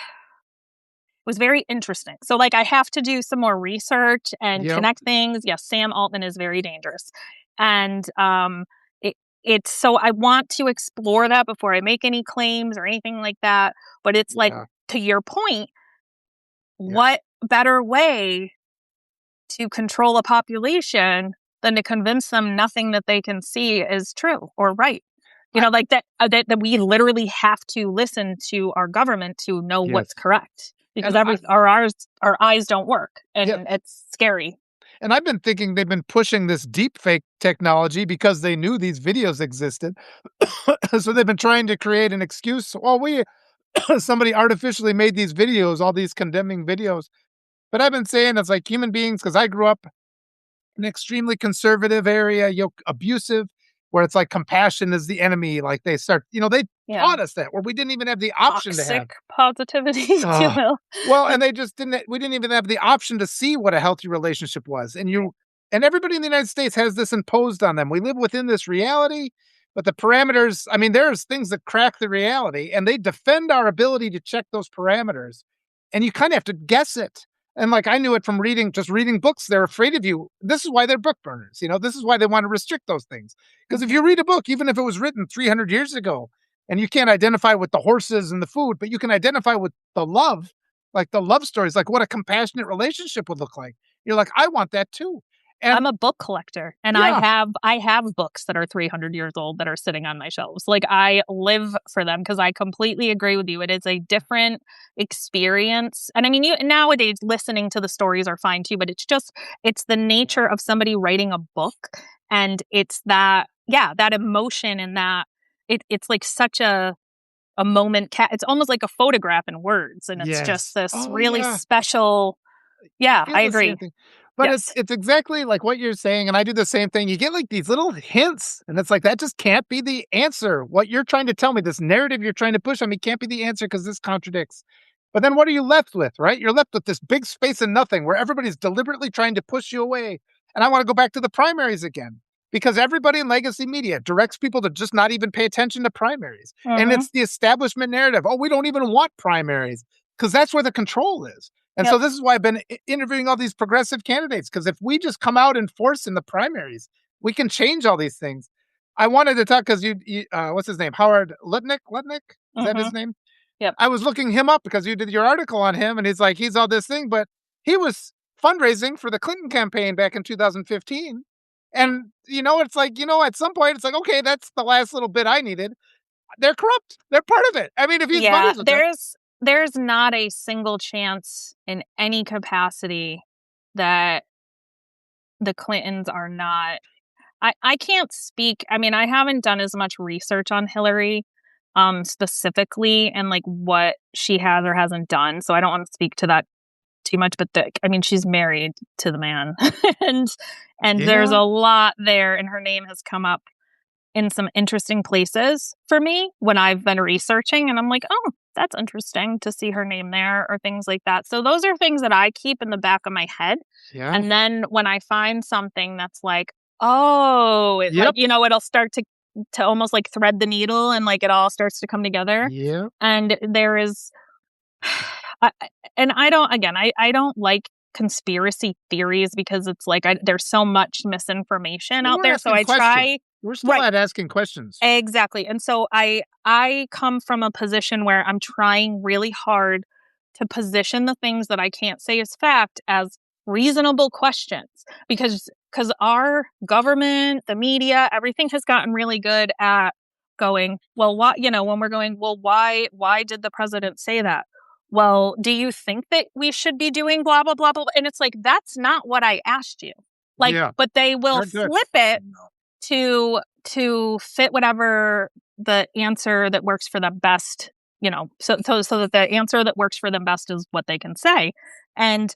interesting. So like I have to do some more research and Yep, connect things. Yes, Sam Altman is very dangerous. And it's so I want to explore that before I make any claims or anything like that. But it's like yeah, to your point, yeah. what better way to control a population than to convince them nothing that they can see is true or right? I Like that we literally have to listen to our government to know what's yes, correct because and I our eyes don't work yeah, and it's scary. and I've been thinking they've been pushing this deep fake technology because they knew these videos existed. So they've been trying to create an excuse, "Well, we somebody artificially made these videos, all these condemning videos." But I've been saying it's like human beings because I grew up an extremely conservative area, abusive, where it's like compassion is the enemy. Like they Yeah. taught us that where we didn't even have the option to have. Toxic positivity, if you Oh, will. well, and they just didn't. We didn't even have the option to see what a healthy relationship was. And everybody in the United States has this imposed on them. We live within this reality, but the parameters. I mean, there's things that crack the reality, and they defend our ability to check those parameters. And you kind of have to guess it. And like I knew it from reading books. They're afraid of you. This is why they're book burners. This is why they want to restrict those things. Because if Mhm. you read a book, even if it was written 300 years ago, and you can't identify with the horses and the food, but you can identify with the love, like the love stories, like what a compassionate relationship would look like. You're like, I want that too. And I'm a book collector, and yeah, I have books that are 300 years old that are sitting on my shelves. Like, I live for them because I completely agree with you. It is a different experience. And I mean, you nowadays listening to the stories are fine too, but it's the nature of somebody writing a book, and it's that, yeah, that emotion, and that it's like such a moment it's almost like a photograph in words, and it's just yes. this Oh really yeah. special. I Yeah, feel I the same agree. thing. But it's Yes. it's exactly like what you're saying, and I do the same thing. You get like these little hints, and it's like that just can't be the answer. What you're trying to tell me, this narrative you're trying to push on me can't be the answer because this contradicts. But then what are you left with, right? You're left with this big space and nothing where everybody's deliberately trying to push you away. And I want to go back to the primaries again because everybody in legacy media directs people to just not even pay attention to primaries. And Mhm. it's the establishment narrative. Oh, we don't even want primaries because that's where the control is. And so Yep. this is why I've been interviewing all these progressive candidates because if we just come out in force in the primaries, we can change all these things. I wanted to talk because what's his name? Howard Lutnick? Lutnick? Is that his Mhm. name? Yep. I was looking him up because you did your article on him, and he's like, he's all this thing, but he was fundraising for the Clinton campaign back in 2015. And, it's like, at some point, it's like, okay, that's the last little bit I needed. They're corrupt. They're part of it. I mean, if he's Yeah, buddies with them, there's not a single chance in any capacity that the Clintons are not. I can't speak. I mean, I haven't done as much research on Hillary specifically, and like what she has or hasn't done, so I don't want to speak to that too much, but I mean, she's married to the man. and there's yeah, a lot there, and her name has come up in some interesting places for me when I've been researching, and I'm like, oh, that's interesting to see her name there or things like that. So those are things that I keep in the back of my head. yeah, And then when I find something that's like, oh, it like, yep, it'll start to almost like thread the needle, and like it all starts to come together. yep. And there is I, and I don't, again, I don't like conspiracy theories because it's like there's so much misinformation Well, out we're there. So asking I questions. try. We're still Right. at asking questions. Exactly. And so I come from a position where I'm trying really hard to position the things that I can't say as fact as reasonable questions, because our government, the media, everything has gotten really good at going, well, why, when we're going, well, why did the president say that? Well, do you think that we should be doing blah blah blah blah? And it's like, that's not what I asked you. Like, Yeah, but they will they're good. flip it to fit whatever the answer that works for them best, so that the answer that works for them best is what they can say. And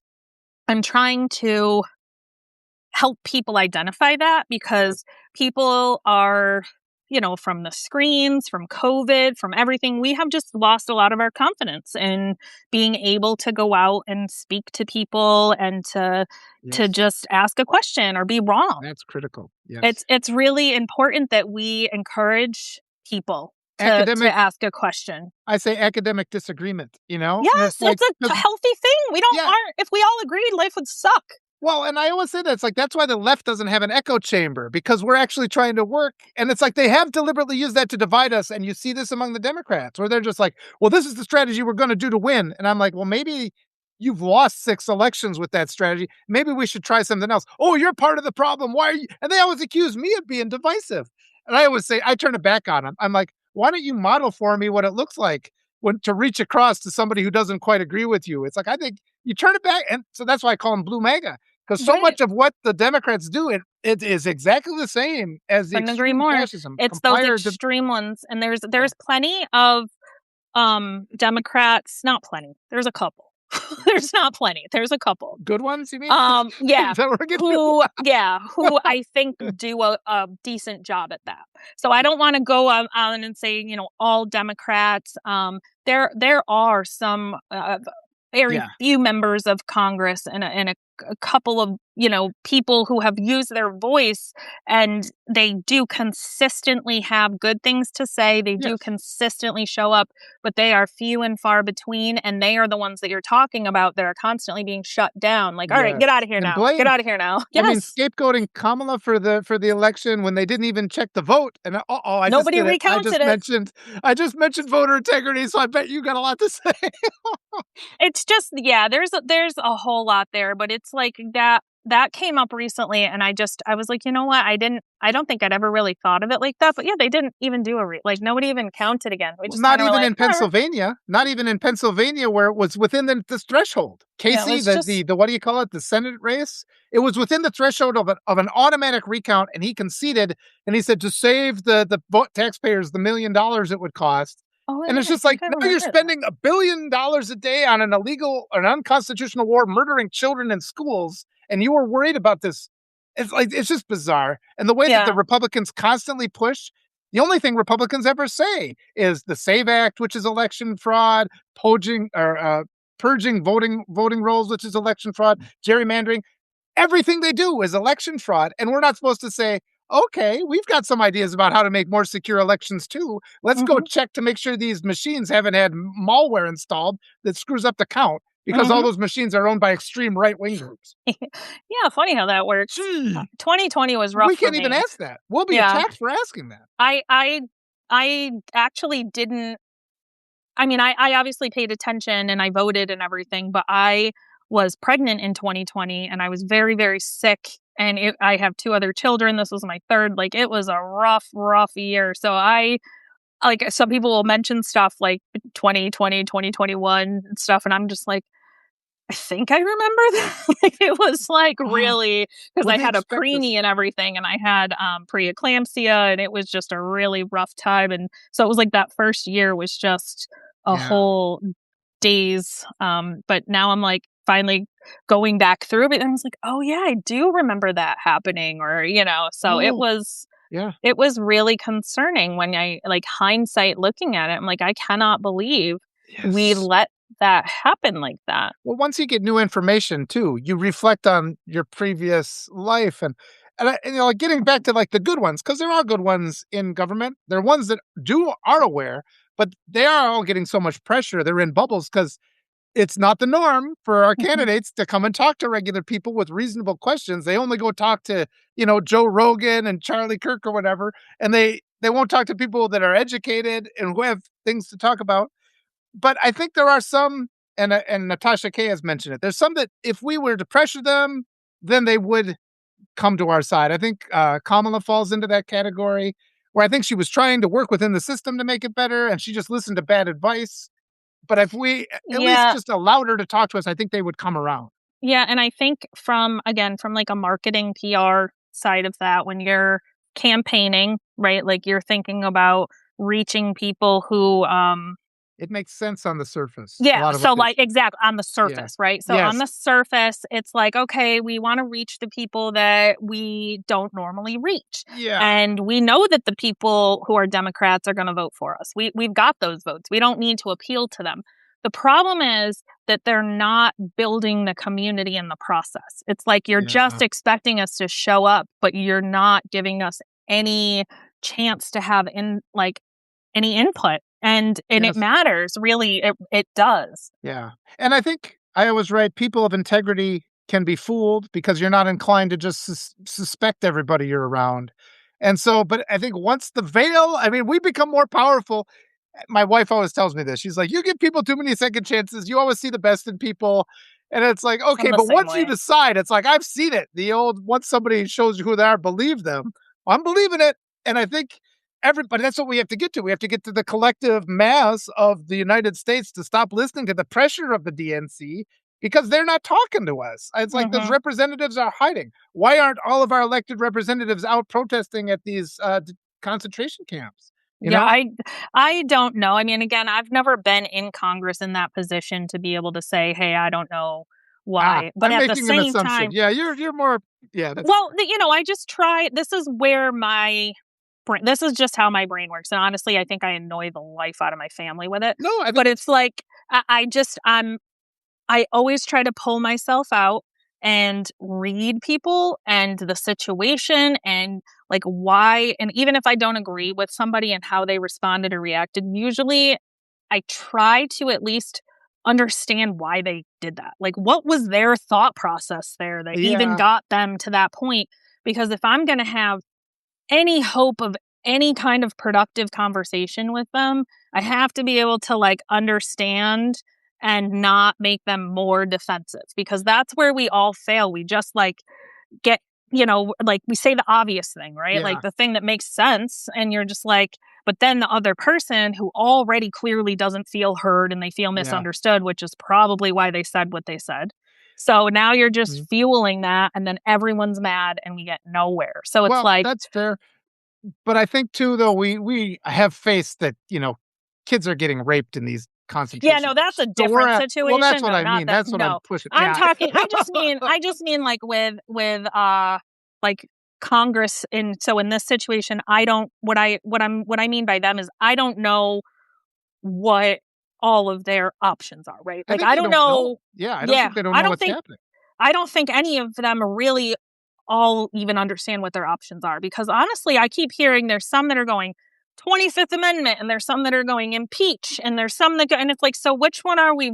I'm trying to help people identify that, Yeah, because people are, from the screens, from COVID, from everything, we have just lost a lot of our confidence in being able to go out and speak to people, and to yes. just ask a question or be wrong. That's critical. It's Yes. it's really important that we encourage people to Academic ask a question. I say academic disagreement, and it's Yes, like it's a 'cause healthy thing. We don't yeah, aren't If we all agreed, life would suck. well, and I always say that, it's like, that's why the left doesn't have an echo chamber because we're actually trying to work, and it's like they have deliberately used that to divide us, and you see this among the Democrats where they're just like, "Well, this is the strategy we're gonna do to win," and I'm like, "Well, maybe you've lost 6 elections with that strategy. Maybe we should try something else." "Oh, you're part of the problem. Why are you," and they always accuse me of being divisive, and I always say I turn it back on them. I'm like, "Why don't you model for me what it looks like when to reach across to somebody who doesn't quite agree with you?" It's like, I think you turn it back, and so that's why I call them blue MAGA. Because so Right. much of what the Democrats do, it is exactly the same as the Couldn't agree extreme more. fascism, It's those comply or de extreme ones, and yeah. there's plenty of Democrats, not plenty. There's a couple. There's not plenty. There's a couple. Good ones, you mean? Yeah, Is that what we're getting to? who I think do a decent job at that. So I don't want to go on and say, all Democrats. There are some very Yeah, few members of Congress, and a couple of people who have used their voice, and they do consistently have good things to say. They do Yes. consistently show up, but they are few and far between. And they are the ones that you're talking about that are constantly being shut down. Like, all right, Yes. get out of here And now. Get blame out of here now. I mean, Yes. scapegoating Kamala for the election when they didn't even check the vote, and, I just Nobody did it. recounted it. I just mentioned voter integrity, so I bet you got a lot to say. It's just, yeah, there's a whole lot there, but it's like that came up recently, and I was like, you know what? I don't think I'd ever really thought of it like that, but yeah, they didn't even do like nobody even counted again. We Well, just kind of were like, all right. Not even in Pennsylvania where it was within this threshold. Yeah, Casey, let's just the what do you call it? The Senate race. It was within the threshold of an automatic recount, and he conceded. And he said to save the taxpayers the $1 million it would cost. oh And yeah, it's I just think like I now you're remember that. spending $1 billion a day on an illegal, an unconstitutional war, murdering children in schools, and you were worried about this. It's like it's just bizarre. And the way that the Yeah. Republicans constantly push, the only thing Republicans ever say is the SAVE Act, which is election fraud, purging voting rolls, which is election fraud, gerrymandering. Everything they do is election fraud, and we're not supposed to say, "Okay, we've got some ideas about how to make more secure elections too. Let's go Mhm. check to make sure these machines haven't had malware installed that screws up the count because all Mhm. those machines are owned by extreme right-wing groups." Yeah, funny how that works. Gee, 2020 was rough we for can't even me. ask that. We'll be Yeah. attacked for asking that. I actually didn't. I mean, I obviously paid attention and I voted and everything, but I was pregnant in 2020 and I was very, very sick. And I have two other children. This was my third. Like, it was a rough, rough year. So like, some people will mention stuff like 2020, 2021 and stuff. And I'm just like, I think I remember that. Like, it was like Oh, really, because would I they had a expect preemie us? and everything, and I had preeclampsia, and it was just a really rough time. And so it was like that first year was just a Yeah. whole days. But now I'm like finally going back through it, and I was like, oh yeah, I do remember that happening, or so it Oh, was. yeah. It was really concerning when I like hindsight looking at it. I'm like, I cannot believe we Yes. let that happen like that. Well, once you get new information too, you reflect on your previous life and getting back to like the good ones, because there are good ones in government. There are ones that are aware, but they are all getting so much pressure. They're in bubbles because it's not the norm for our Mhm. candidates to come and talk to regular people with reasonable questions. They only go talk to, Joe Rogan and Charlie Kirk or whatever, and they won't talk to people that are educated and who have things to talk about. But I think there are some, and Natasha K has mentioned it. There's some that if we were to pressure them, then they would come to our side. I think Kamala falls into that category where I think she was trying to work within the system to make it better, and she just listened to bad advice. But if we at least Yeah. just allowed her to talk to us, I think they would come around. Yeah, and I think from like a marketing PR side of that, when you're campaigning, right? Like, you're thinking about reaching people who It makes sense on the surface. A yeah, lot of what so they, like exactly on the yeah, surface, right? So on yes, the surface, it's like, okay, we want to reach the people that we don't normally reach. yeah, And we know that the people who are Democrats are going to vote for us. We've got those votes. We don't need to appeal to them. The problem is that they're not building the community in the process. It's like you're just yeah, expecting us to show up, but you're not giving us any chance to have any input. And it yes. matters, really, it does. Yeah. And I think I was right. People of integrity can be fooled because you're not inclined to just suspect everybody you're around. And so, but I think once the veil, I mean, we become more powerful. My wife always tells me this. She's like, you give people too many second chances. You always see the best in people. And it's like, I'm okay, the but same once you way. decide, it's like, I've seen it. The old, once somebody shows you who they are, believe them. I'm believing it. And I think everybody, that's what we have to get to. We have to get to the collective mass of the United States to stop listening to the pressure of the DNC because they're not talking to us. It's like those Mhm. representatives are hiding. Why aren't all of our elected representatives out protesting at these concentration camps? You Yeah, know, I don't know. I mean, again, I've never been in Congress in that position to be able to say, "Hey, I don't know why." But I'm at the making an same assumption. time, Yeah, you're more. Yeah, that's well, I just try. This is where my brain. This is just how my brain works. And honestly, I think I annoy the life out of my family with it. no. I think But it's like I always try to pull myself out and read people and the situation and like why. And even if I don't agree with somebody and how they responded or reacted, usually I try to at least understand why they did that. Like, what was their thought process there that even Yeah, got them to that point? Because if I'm going to have any hope of any kind of productive conversation with them, I have to be able to like understand and not make them more defensive, because that's where we all fail. We just like get, like we say the obvious thing, right? Like yeah, the thing that makes sense. And you're just like, but then the other person who already clearly doesn't feel heard and they feel yeah. misunderstood, which is probably why they said what they said. So now you're just Mhm. fueling that, and then everyone's mad and we get nowhere. So it's Well, like, that's fair. But I think too, though, we have faced that, kids are getting raped in these yeah, concentration no, that's camps. a So we're different at well, that's situation. what No, I not mean. that. That's what I'm No, pushing. I'm Yeah. talking. I just mean like with like Congress. In this situation, I don't. What I mean by them is I don't know what all of their options are. Right? I Like think I they don't don't know. know. Yeah, I don't Yeah, think they don't know what's happening. I don't think any of them really all even understand what their options are, because honestly, I keep hearing there's some that are going 25th Amendment and there's some that are going impeach and there's some that go, and it's like, so which one are we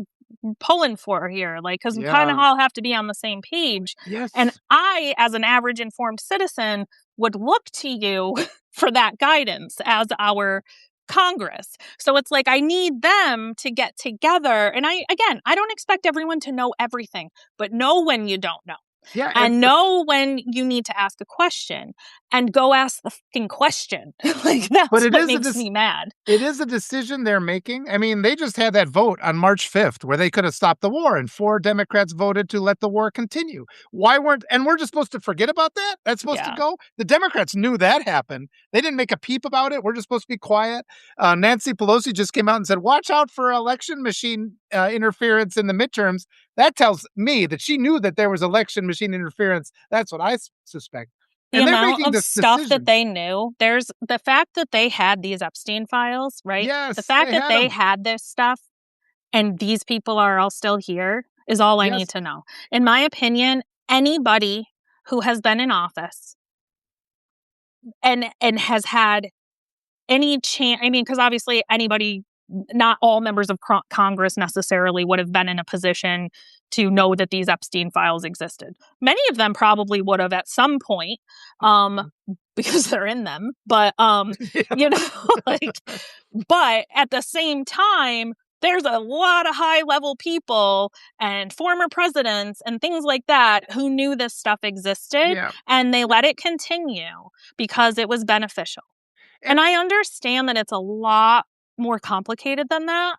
pulling for here? Like, because we kind of Yeah. all have to be on the same page. And Yes. I, as an average informed citizen, would look to you for that guidance as our Congress. So it's like I need them to get together. And I don't expect everyone to know everything, but know when you don't know, Yeah, and and know when you need to ask a question, and go ask the fucking question. Like but that's what makes me mad. it is a decision they're making. I mean, they just had that vote on March 5th where they could have stopped the war, and 4 Democrats voted to let the war continue. Why weren't and we're just supposed to forget about that? That's supposed to Yeah. go? The Democrats knew that happened. They didn't make a peep about it. We're just supposed to be quiet. Nancy Pelosi just came out and said, "Watch out for election machine interference in the midterms." That tells me that she knew that there was election machine interference. That's what I suspect. The And they're amount making of this stuff that decision. they knew, there's the fact that they had these Epstein files, right? The Yes, fact they that had they them. had this stuff and these people are all still here is all I need Yes. to know. In my opinion, anybody who has been in office and has had any chance, I mean, because obviously anybody, not all members of Congress necessarily would have been in a position to know that these Epstein files existed. Many of them probably would have at some point, um, because they're in them. But you know, like, but at the same time, there's a lot of high level people and former presidents and things like that who knew this stuff existed, Yeah. and they let it continue because it was beneficial. And And I understand that it's a lot more complicated than that,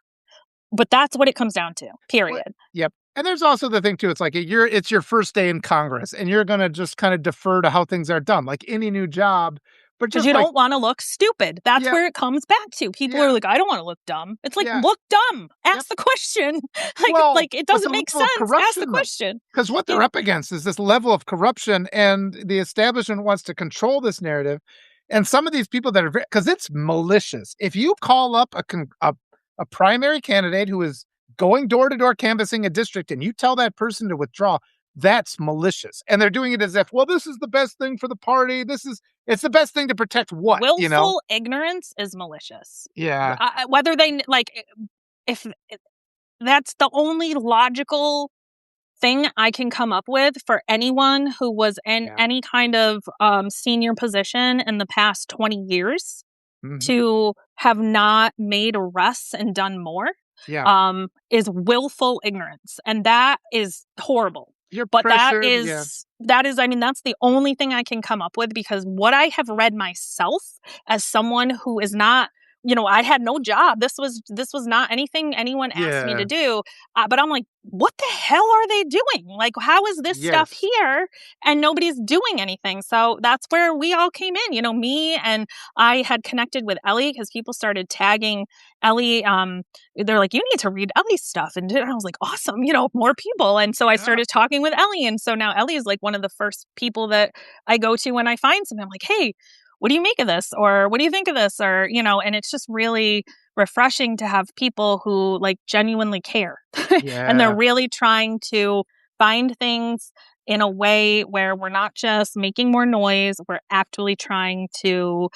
but that's what it comes down to, what period. yep. And there's also the thing too, it's like it's your first day in Congress and you're gonna just kinda defer to how things are done, like any new job, but Because just you like don't want to look stupid. That's yeah, where it comes back to. People are yeah, like, I don't want to look dumb. It's like, yeah, look dumb. yep. Ask the question. Well, Like it but the doesn't make level of sense. Ask the corruption though, question. because what Yeah. they're up against is this level of corruption, and the establishment wants to control this narrative. And some of these people that are because it's malicious. If you call up a primary candidate who is going door to door canvassing a district and you tell that person to withdraw, that's malicious. And they're doing it as if, well, this is the best thing for the party. It's the best thing to protect what, you know? Willful ignorance is malicious. Yeah. Whether they like, if that's the only logical thing I can come up with for anyone who was in Yeah. any kind of senior position in the past 20 years Mhm. to have not made arrests and done more, Yeah. is willful ignorance. And that is horrible. You're But pressured. Yeah. I mean, that's the only thing I can come up with, because what I have read myself as someone who is not, I had no job. This was not anything anyone asked me to Yeah. do. But I'm like, what the hell are they doing? Like, how is this stuff Yes. here and nobody's doing anything? So that's where we all came in. Me and I had connected with Ellie because people started tagging Ellie. They're like, you need to read Ellie's stuff. And I was like, awesome, more people. And so I Yeah. started talking with Ellie. And so now Ellie is like one of the first people that I go to when I find something. I'm like, hey, what do you make of this? Or what do you think of this? Or, and it's just really refreshing to have people who like genuinely care and they're Yeah. really trying to find things in a way where we're not just making more noise, we're actually trying to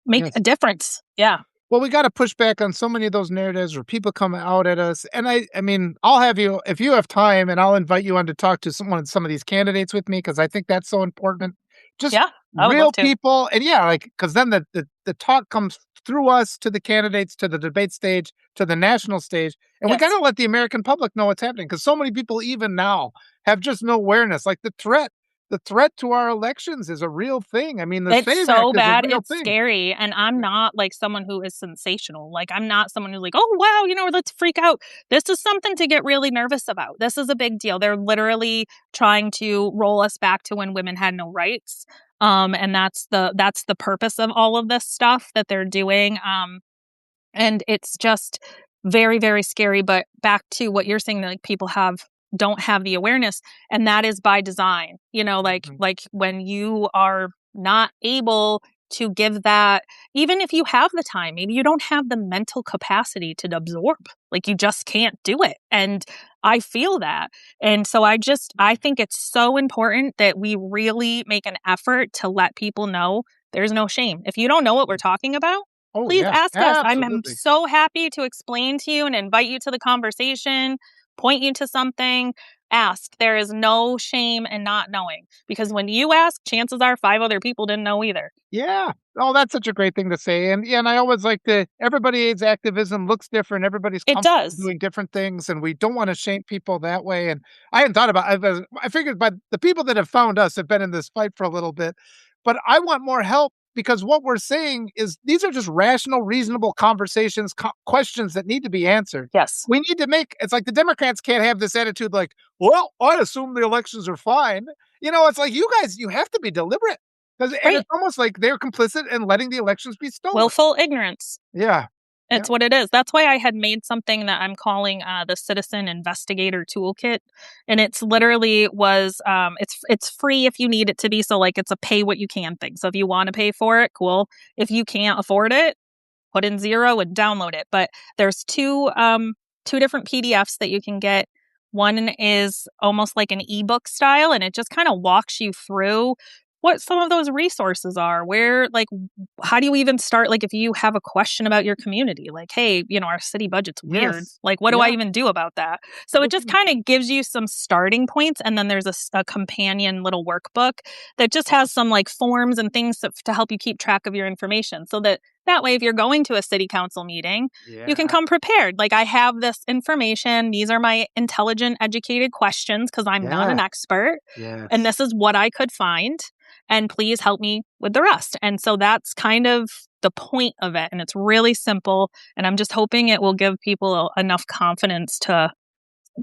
make a Yes. difference. Yeah. Well, we gotta push back on so many of those narratives where people come out at us, and I mean, I'll have you if you have time, and I'll invite you on to talk to some of these candidates with me because I think that's so important. Just Yeah. I would love real to. people and yeah, like because then the talk comes through us to the candidates, to the debate stage, to the national stage, and we Yes. gotta let the American public know what's happening because so many people even now have just no awareness, like the threat to our elections is a real thing. I mean, the It's SAVE Act so is a bad, real it's thing. scary, and I'm Yeah. not, like, someone who is sensational, like, I'm not someone who's like, "Oh, wow, let's freak out." This is something to get really nervous about. This is a big deal. They're literally trying to roll us back to when women had no rights, and that's the purpose of all of this stuff that they're doing, and it's just very, very scary, but back to what you're saying, like, people don't have the awareness, and that is by design, Mhm. like, when you are not able to give that even if you have the time, maybe you don't have the mental capacity to absorb, like, you just can't do it, and I feel that, and so I think it's so important that we really make an effort to let people know there's no shame. If you don't know what we're talking about, Oh, please yeah. ask us. I'm Absolutely. so happy to explain to you and invite you to the conversation, point you to something. Ask. There is no shame in not knowing because when you ask, chances are 5 other people didn't know either. Yeah. Oh, that's such a great thing to say, and yeah, and I always like to everybody's activism looks different, everybody's It comfortable does. doing different things, and we don't wanna shame people that way, and I hadn't thought about I figured by the people that have found us have been in this fight for a little bit, but I want more help because what we're saying is these are just rational, reasonable conversations, questions that need to be answered. Yes. We need to make it's like the Democrats can't have this attitude like, "Well, I assume the elections are fine." It's like, "You guys, you have to be deliberate." 'Cause and Right. it's almost like they're complicit in letting the elections be stolen. Willful ignorance. Yeah. Yeah. It's what it is. That's why I had made something that I'm calling the Citizen Investigator Toolkit, and it's free if you need it to be. So like it's a pay what you can thing. So if you want to pay for it, cool. If you can't afford it, put in 0 and download it. But there's two different PDFs that you can get. One is almost like an ebook style, and it just kind of walks you through what some of those resources are. Where like how do you even start? Like if you have a question about your community, like, hey, our city budget's weird. Yes. Like, what do I Yeah. even do about that? So it Look just in kind of gives you some starting points, and then there's a companion little workbook that just has awesome. some like forms and things to help you keep track of your information, so that way, if you're going to a city council meeting, you can Yeah. come prepared. Like, I have this information. These are my intelligent, educated questions because I'm not an Yeah. expert. And Yes. this is what I could find. And please help me with the rest. And so that's kind of the point of it. And it's really simple. And I'm just hoping it will give people enough confidence to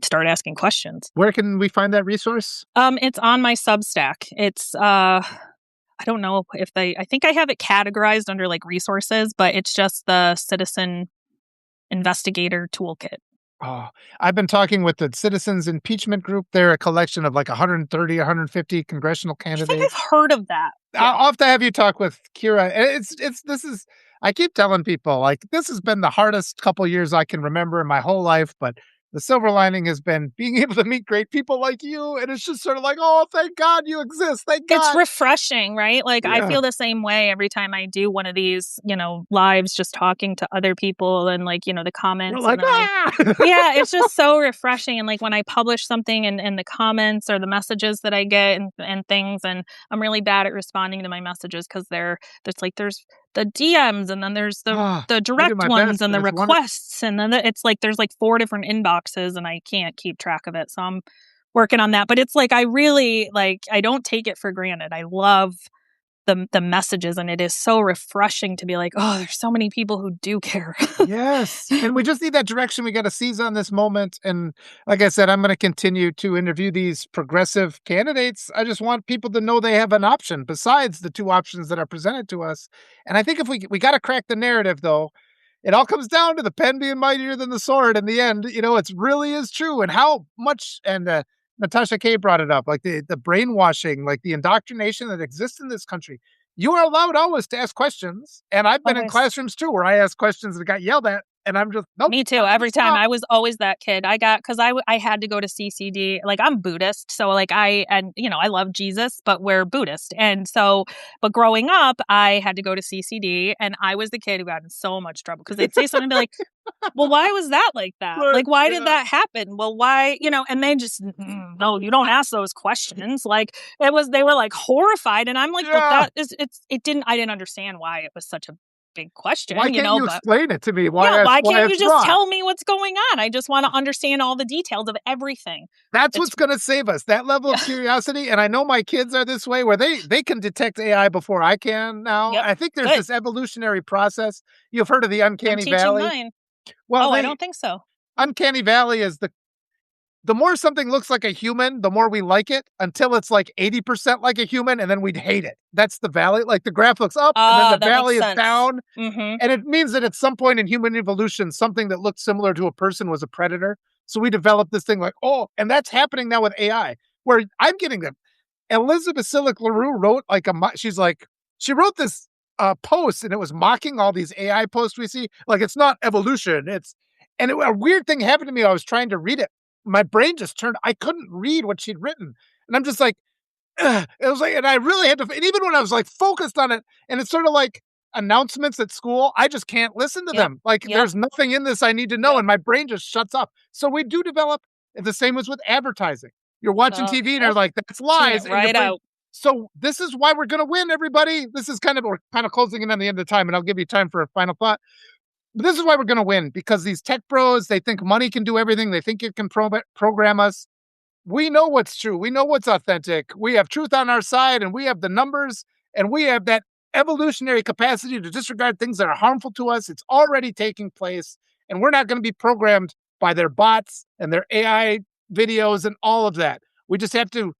start asking questions. Where can we find that resource? It's on my Substack. I don't know if I think I have it categorized under like resources, but it's just the Citizen Investigator Toolkit. Oh, I've been talking with the Citizens Impeachment Group. They're a collection of like 130, 150 congressional I think I've candidates. heard of that. Yeah. I'll have to have you talk with Kira. And it's this is I keep telling people, like, this has been the hardest couple years I can remember in my whole life, but the silver lining has been being able to meet great people like you, and it's just sort of like, "Oh, thank God you exist. Thank It's God." refreshing, right? Like, I Yeah. feel the same way every time I do one of these, lives just talking to other people and, like, the We're comments, and like, then I "Ah!" yeah, it's just so refreshing, and, like, when I publish something and the comments or the messages that I get and things, and I'm really bad at responding to my messages because there's the DMs, and then there's the Ah, the I do direct my ones best, and and the it's wonderful. requests, and then it's like there's, like, 4 different inboxes, and I can't keep track of it, so I'm working on that, but it's like I really like, I don't take it for granted. I love the messages, and it is so refreshing to be like, "Oh, there's so many people who do care." Yes, and we just need that direction. We gotta seize on this moment, and like I said, I'm gonna continue to interview these progressive candidates. I just want people to know they have an option besides the 2 options that are presented to us, and I think if we gotta crack the narrative, though. It all comes down to the pen being mightier than the sword in the end. It really is true, and how much Natasha K brought it up, like the brainwashing, like the indoctrination that exists in this country. You are allowed always to ask questions, and I've been in Always. classrooms too where I asked questions that got yelled at. And I'm just, nope, Me too. time to Every time stop. I was always that kid. Because I had to go to CCD. Like I'm Buddhist, so like I love Jesus, but we're Buddhist, and so but growing up, I had to go to CCD, and I was the kid who got in so much trouble because they'd say something and be like, well, why was that like that? But Like, why did yeah, that happen? Well, why, and they just, no, you don't ask those questions. Like, they were like horrified. And I'm like, but yeah. I didn't understand why it was such a big Why question, can't you but explain it to me? yeah, why Why can't you it's just wrong? tell me what's going on? I just want to understand all the details of everything. That's It's, what's going to save us. That level of yeah, curiosity. And I know my kids are this way where they can detect AI before I can now. yep, I think there's good. this evolutionary process. You've heard of the I'm uncanny teaching valley. mine. Well, Oh, I they don't think so. uncanny valley is the more something looks like a human, the more we like it until it's like 80% like a human and then we'd hate it. That's the valley. Like the graph looks up and then Ah, the that makes valley is sense. down. Mm-hmm. And it means that at some point in human evolution, something that looked similar to a person was a predator. So we developed this thing like, oh, and that's happening now with AI, where I'm getting them. Elizabeth Silic LaRue wrote like she wrote this post and it was mocking all these AI posts we see. Like it's not evolution. A weird thing happened to me. I was trying to read it. My brain just turned, I couldn't read what she'd written. And I'm just like, ugh. It was like, and I really had to, and even when I was like focused on it, and it's sort of like announcements at school, I just can't listen to Yep. them. Like Yep. there's nothing in this I need to know, Yep. and my brain just shuts off. So we do develop the same as with advertising. You're watching TV and you're Yep. like, that's Tune it lies, and your right brain. out. So this is why we're gonna win, everybody. We're kind of closing in on the end of the time, and I'll give you time for a final thought. But this is why we're gonna win, because these tech bros, they think money can do everything. They think it can program us. We know what's true. We know what's authentic. We have truth on our side and we have the numbers and we have that evolutionary capacity to disregard things that are harmful to us. It's already taking place and we're not going to be programmed by their bots and their AI videos and all of that. We just have to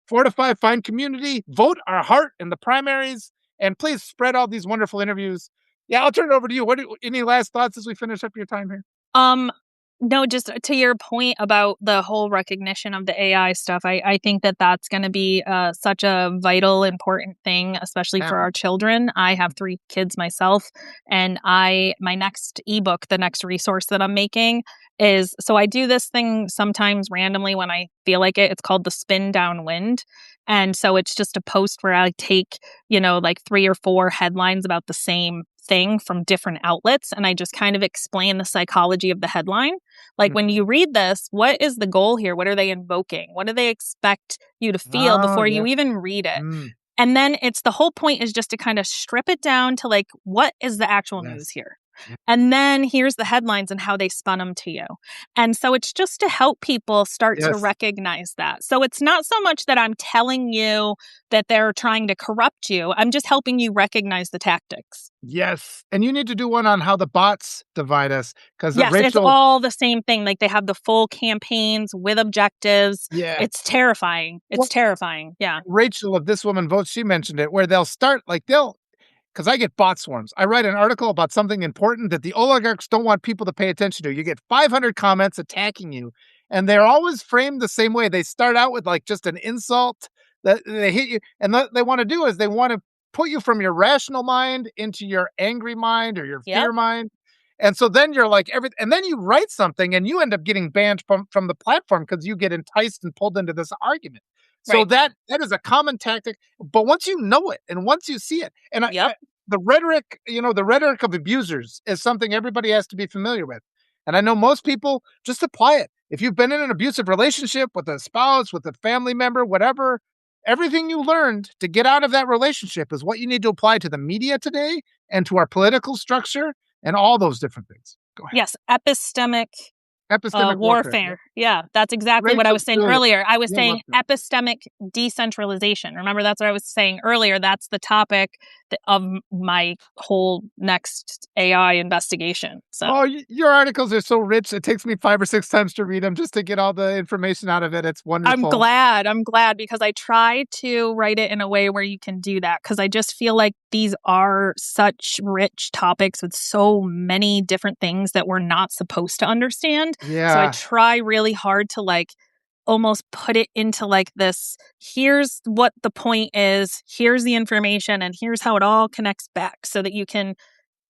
fortify, find community, vote our heart in the primaries, and please spread all these wonderful interviews. Yeah, I'll turn it over to you. Any last thoughts as we finish up your time here? Um, no, just to your point about the whole recognition of the AI stuff, I think that that's going to be such a vital, important thing, especially Yeah. for our children. I have 3 kids myself, and my next ebook, the next resource that I'm making is, so I do this thing sometimes randomly when I feel like it. It's called the Spin Downwind. And so it's just a post where I take, like 3 or 4 headlines about the same thing from different outlets, and I just kind of explain the psychology of the headline. Like when you read this, what is the goal here? What are they invoking? What do they expect you to feel Oh, before yeah. you even read it? Mm, And then it's the whole point is just to kind of strip it down to like, what is the actual news yes. here? Yeah. And then here's the headlines and how they spun them to you. And so it's just to help people start to Yes. recognize that. So it's not so much that I'm telling you that they're trying to corrupt you. I'm just helping you recognize the tactics. Yes, and you need to do one on how the bots divide us, 'cause Yes, it's Rachel. all the same thing. Like they have the full campaigns with objectives. Yeah. It's terrifying. It's Well, terrifying. Yeah. Rachel of This Woman Votes, she mentioned it, where they'll start like they'll 'cause I get bot swarms. I write an article about something important that the oligarchs don't want people to pay attention to. You get 500 comments attacking you, and they're always framed the same way. They start out with, like, just an insult that they hit you, and what they wanna do is they wanna put you from your rational mind into your angry mind or your Yep. fear mind, and so then you're like and then you write something and you end up getting banned from the platform because you get enticed and pulled into this argument. So Right. that is a common tactic, but once you know it and once you see it, and Yep. the rhetoric, the rhetoric of abusers is something everybody has to be familiar with. And I know most people just apply it. If you've been in an abusive relationship with a spouse, with a family member, whatever, everything you learned to get out of that relationship is what you need to apply to the media today and to our political structure and all those different things. Go ahead. Yes. Epistemic Epistemic warfare. Yep. warfare. Yeah, that's exactly what I Rachel, was saying brilliant. earlier. I was Yeah, love saying that. epistemic decentralization. Remember, that's what I was saying earlier. That's the topic of my whole next AI investigation. So Oh, your articles are so rich. It takes me 5 or 6 times to read them just to get all the information out of it. It's I'm wonderful. glad. I'm glad because I try to write it in a way where you can do that because I just feel like these are such rich topics with so many different things that we're not supposed to understand. So I Yeah. try really hard to like almost put it into like this, here's what the point is, here's the information, and here's how it all connects back so that you can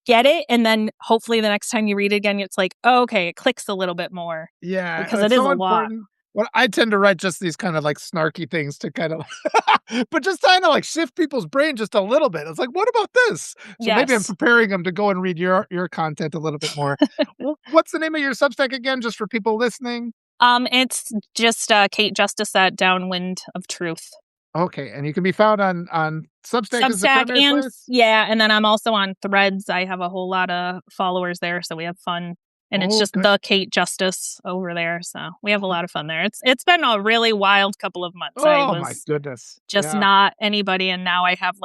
get it, and then hopefully the next time you read it again, it's like, "Oh, okay, it clicks a little bit more," Yeah, because it it's is so a lot. important. Well, I tend to write just these kind of, like, snarky things to kind of but just trying to, like, shift people's brain just a little bit. It's like, "What about this?" So maybe I'm Yes. preparing them to go and read your content a little bit more. What's the name of your Substack again, just for people listening? It's just, Kait Justice at Downwind of Truth. Okay, and you can be found on Substack is the Substack primary and place? yeah, and then I'm also on Threads. I have a whole lot of followers there, so we have fun. And it's Oh, just good. the Kait Justice over there, so we have a lot of fun there. It's been a really wild couple of months. I Oh my was goodness. just Yeah. not anybody, and now I have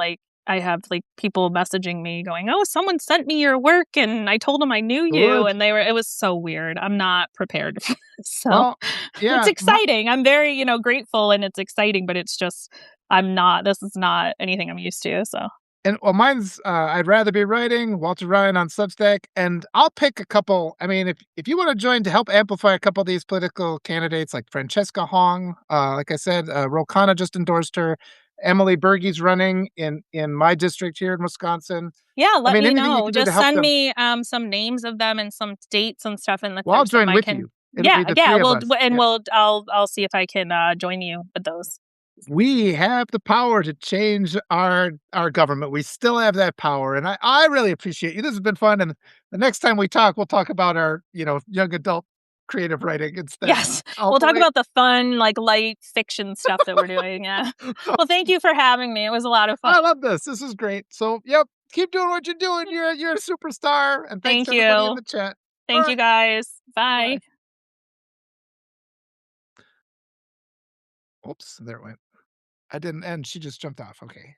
people messaging me going, "Oh, someone sent me your work and I told them I knew you," Good. and it was so weird. I'm not prepared for this. So, Well, it's yeah, exciting. I'm very, grateful and it's exciting, but it's just this is not anything I'm used to, so. and well, mine's, I'd rather be writing, Walter Ryan on Substack, and I'll pick a couple. I mean, if you wanna join to help amplify a couple of these political candidates like Francesca Hong, like I said, Ro Khanna just endorsed her. Emily Bergey's running in my district here in Wisconsin. Yeah, I let mean, me anything you know. can do to Just help send them. me, some names of them and some dates and stuff, and if Well, I'll there's something join I with can. you. It'll Yeah, be the yeah, 3 of us. and Yeah. I'll see if I can, join you with those. We have the power to change our government. We still have that power, and I really appreciate you. This has been fun, and the next time we talk, we'll talk about our, young adult creative writing instead, Yes. We'll talk hopefully. about the fun, light fiction stuff that we're doing, yeah. Well, thank you for having me. It was a lot of fun. I love this. This is great. So, yep, keep doing what you're doing. You're a superstar, and thanks Thank to everybody in you. the chat. Thank you, Alright, guys. Bye. bye. Oops, there it went. I didn't end, she just jumped off, okay.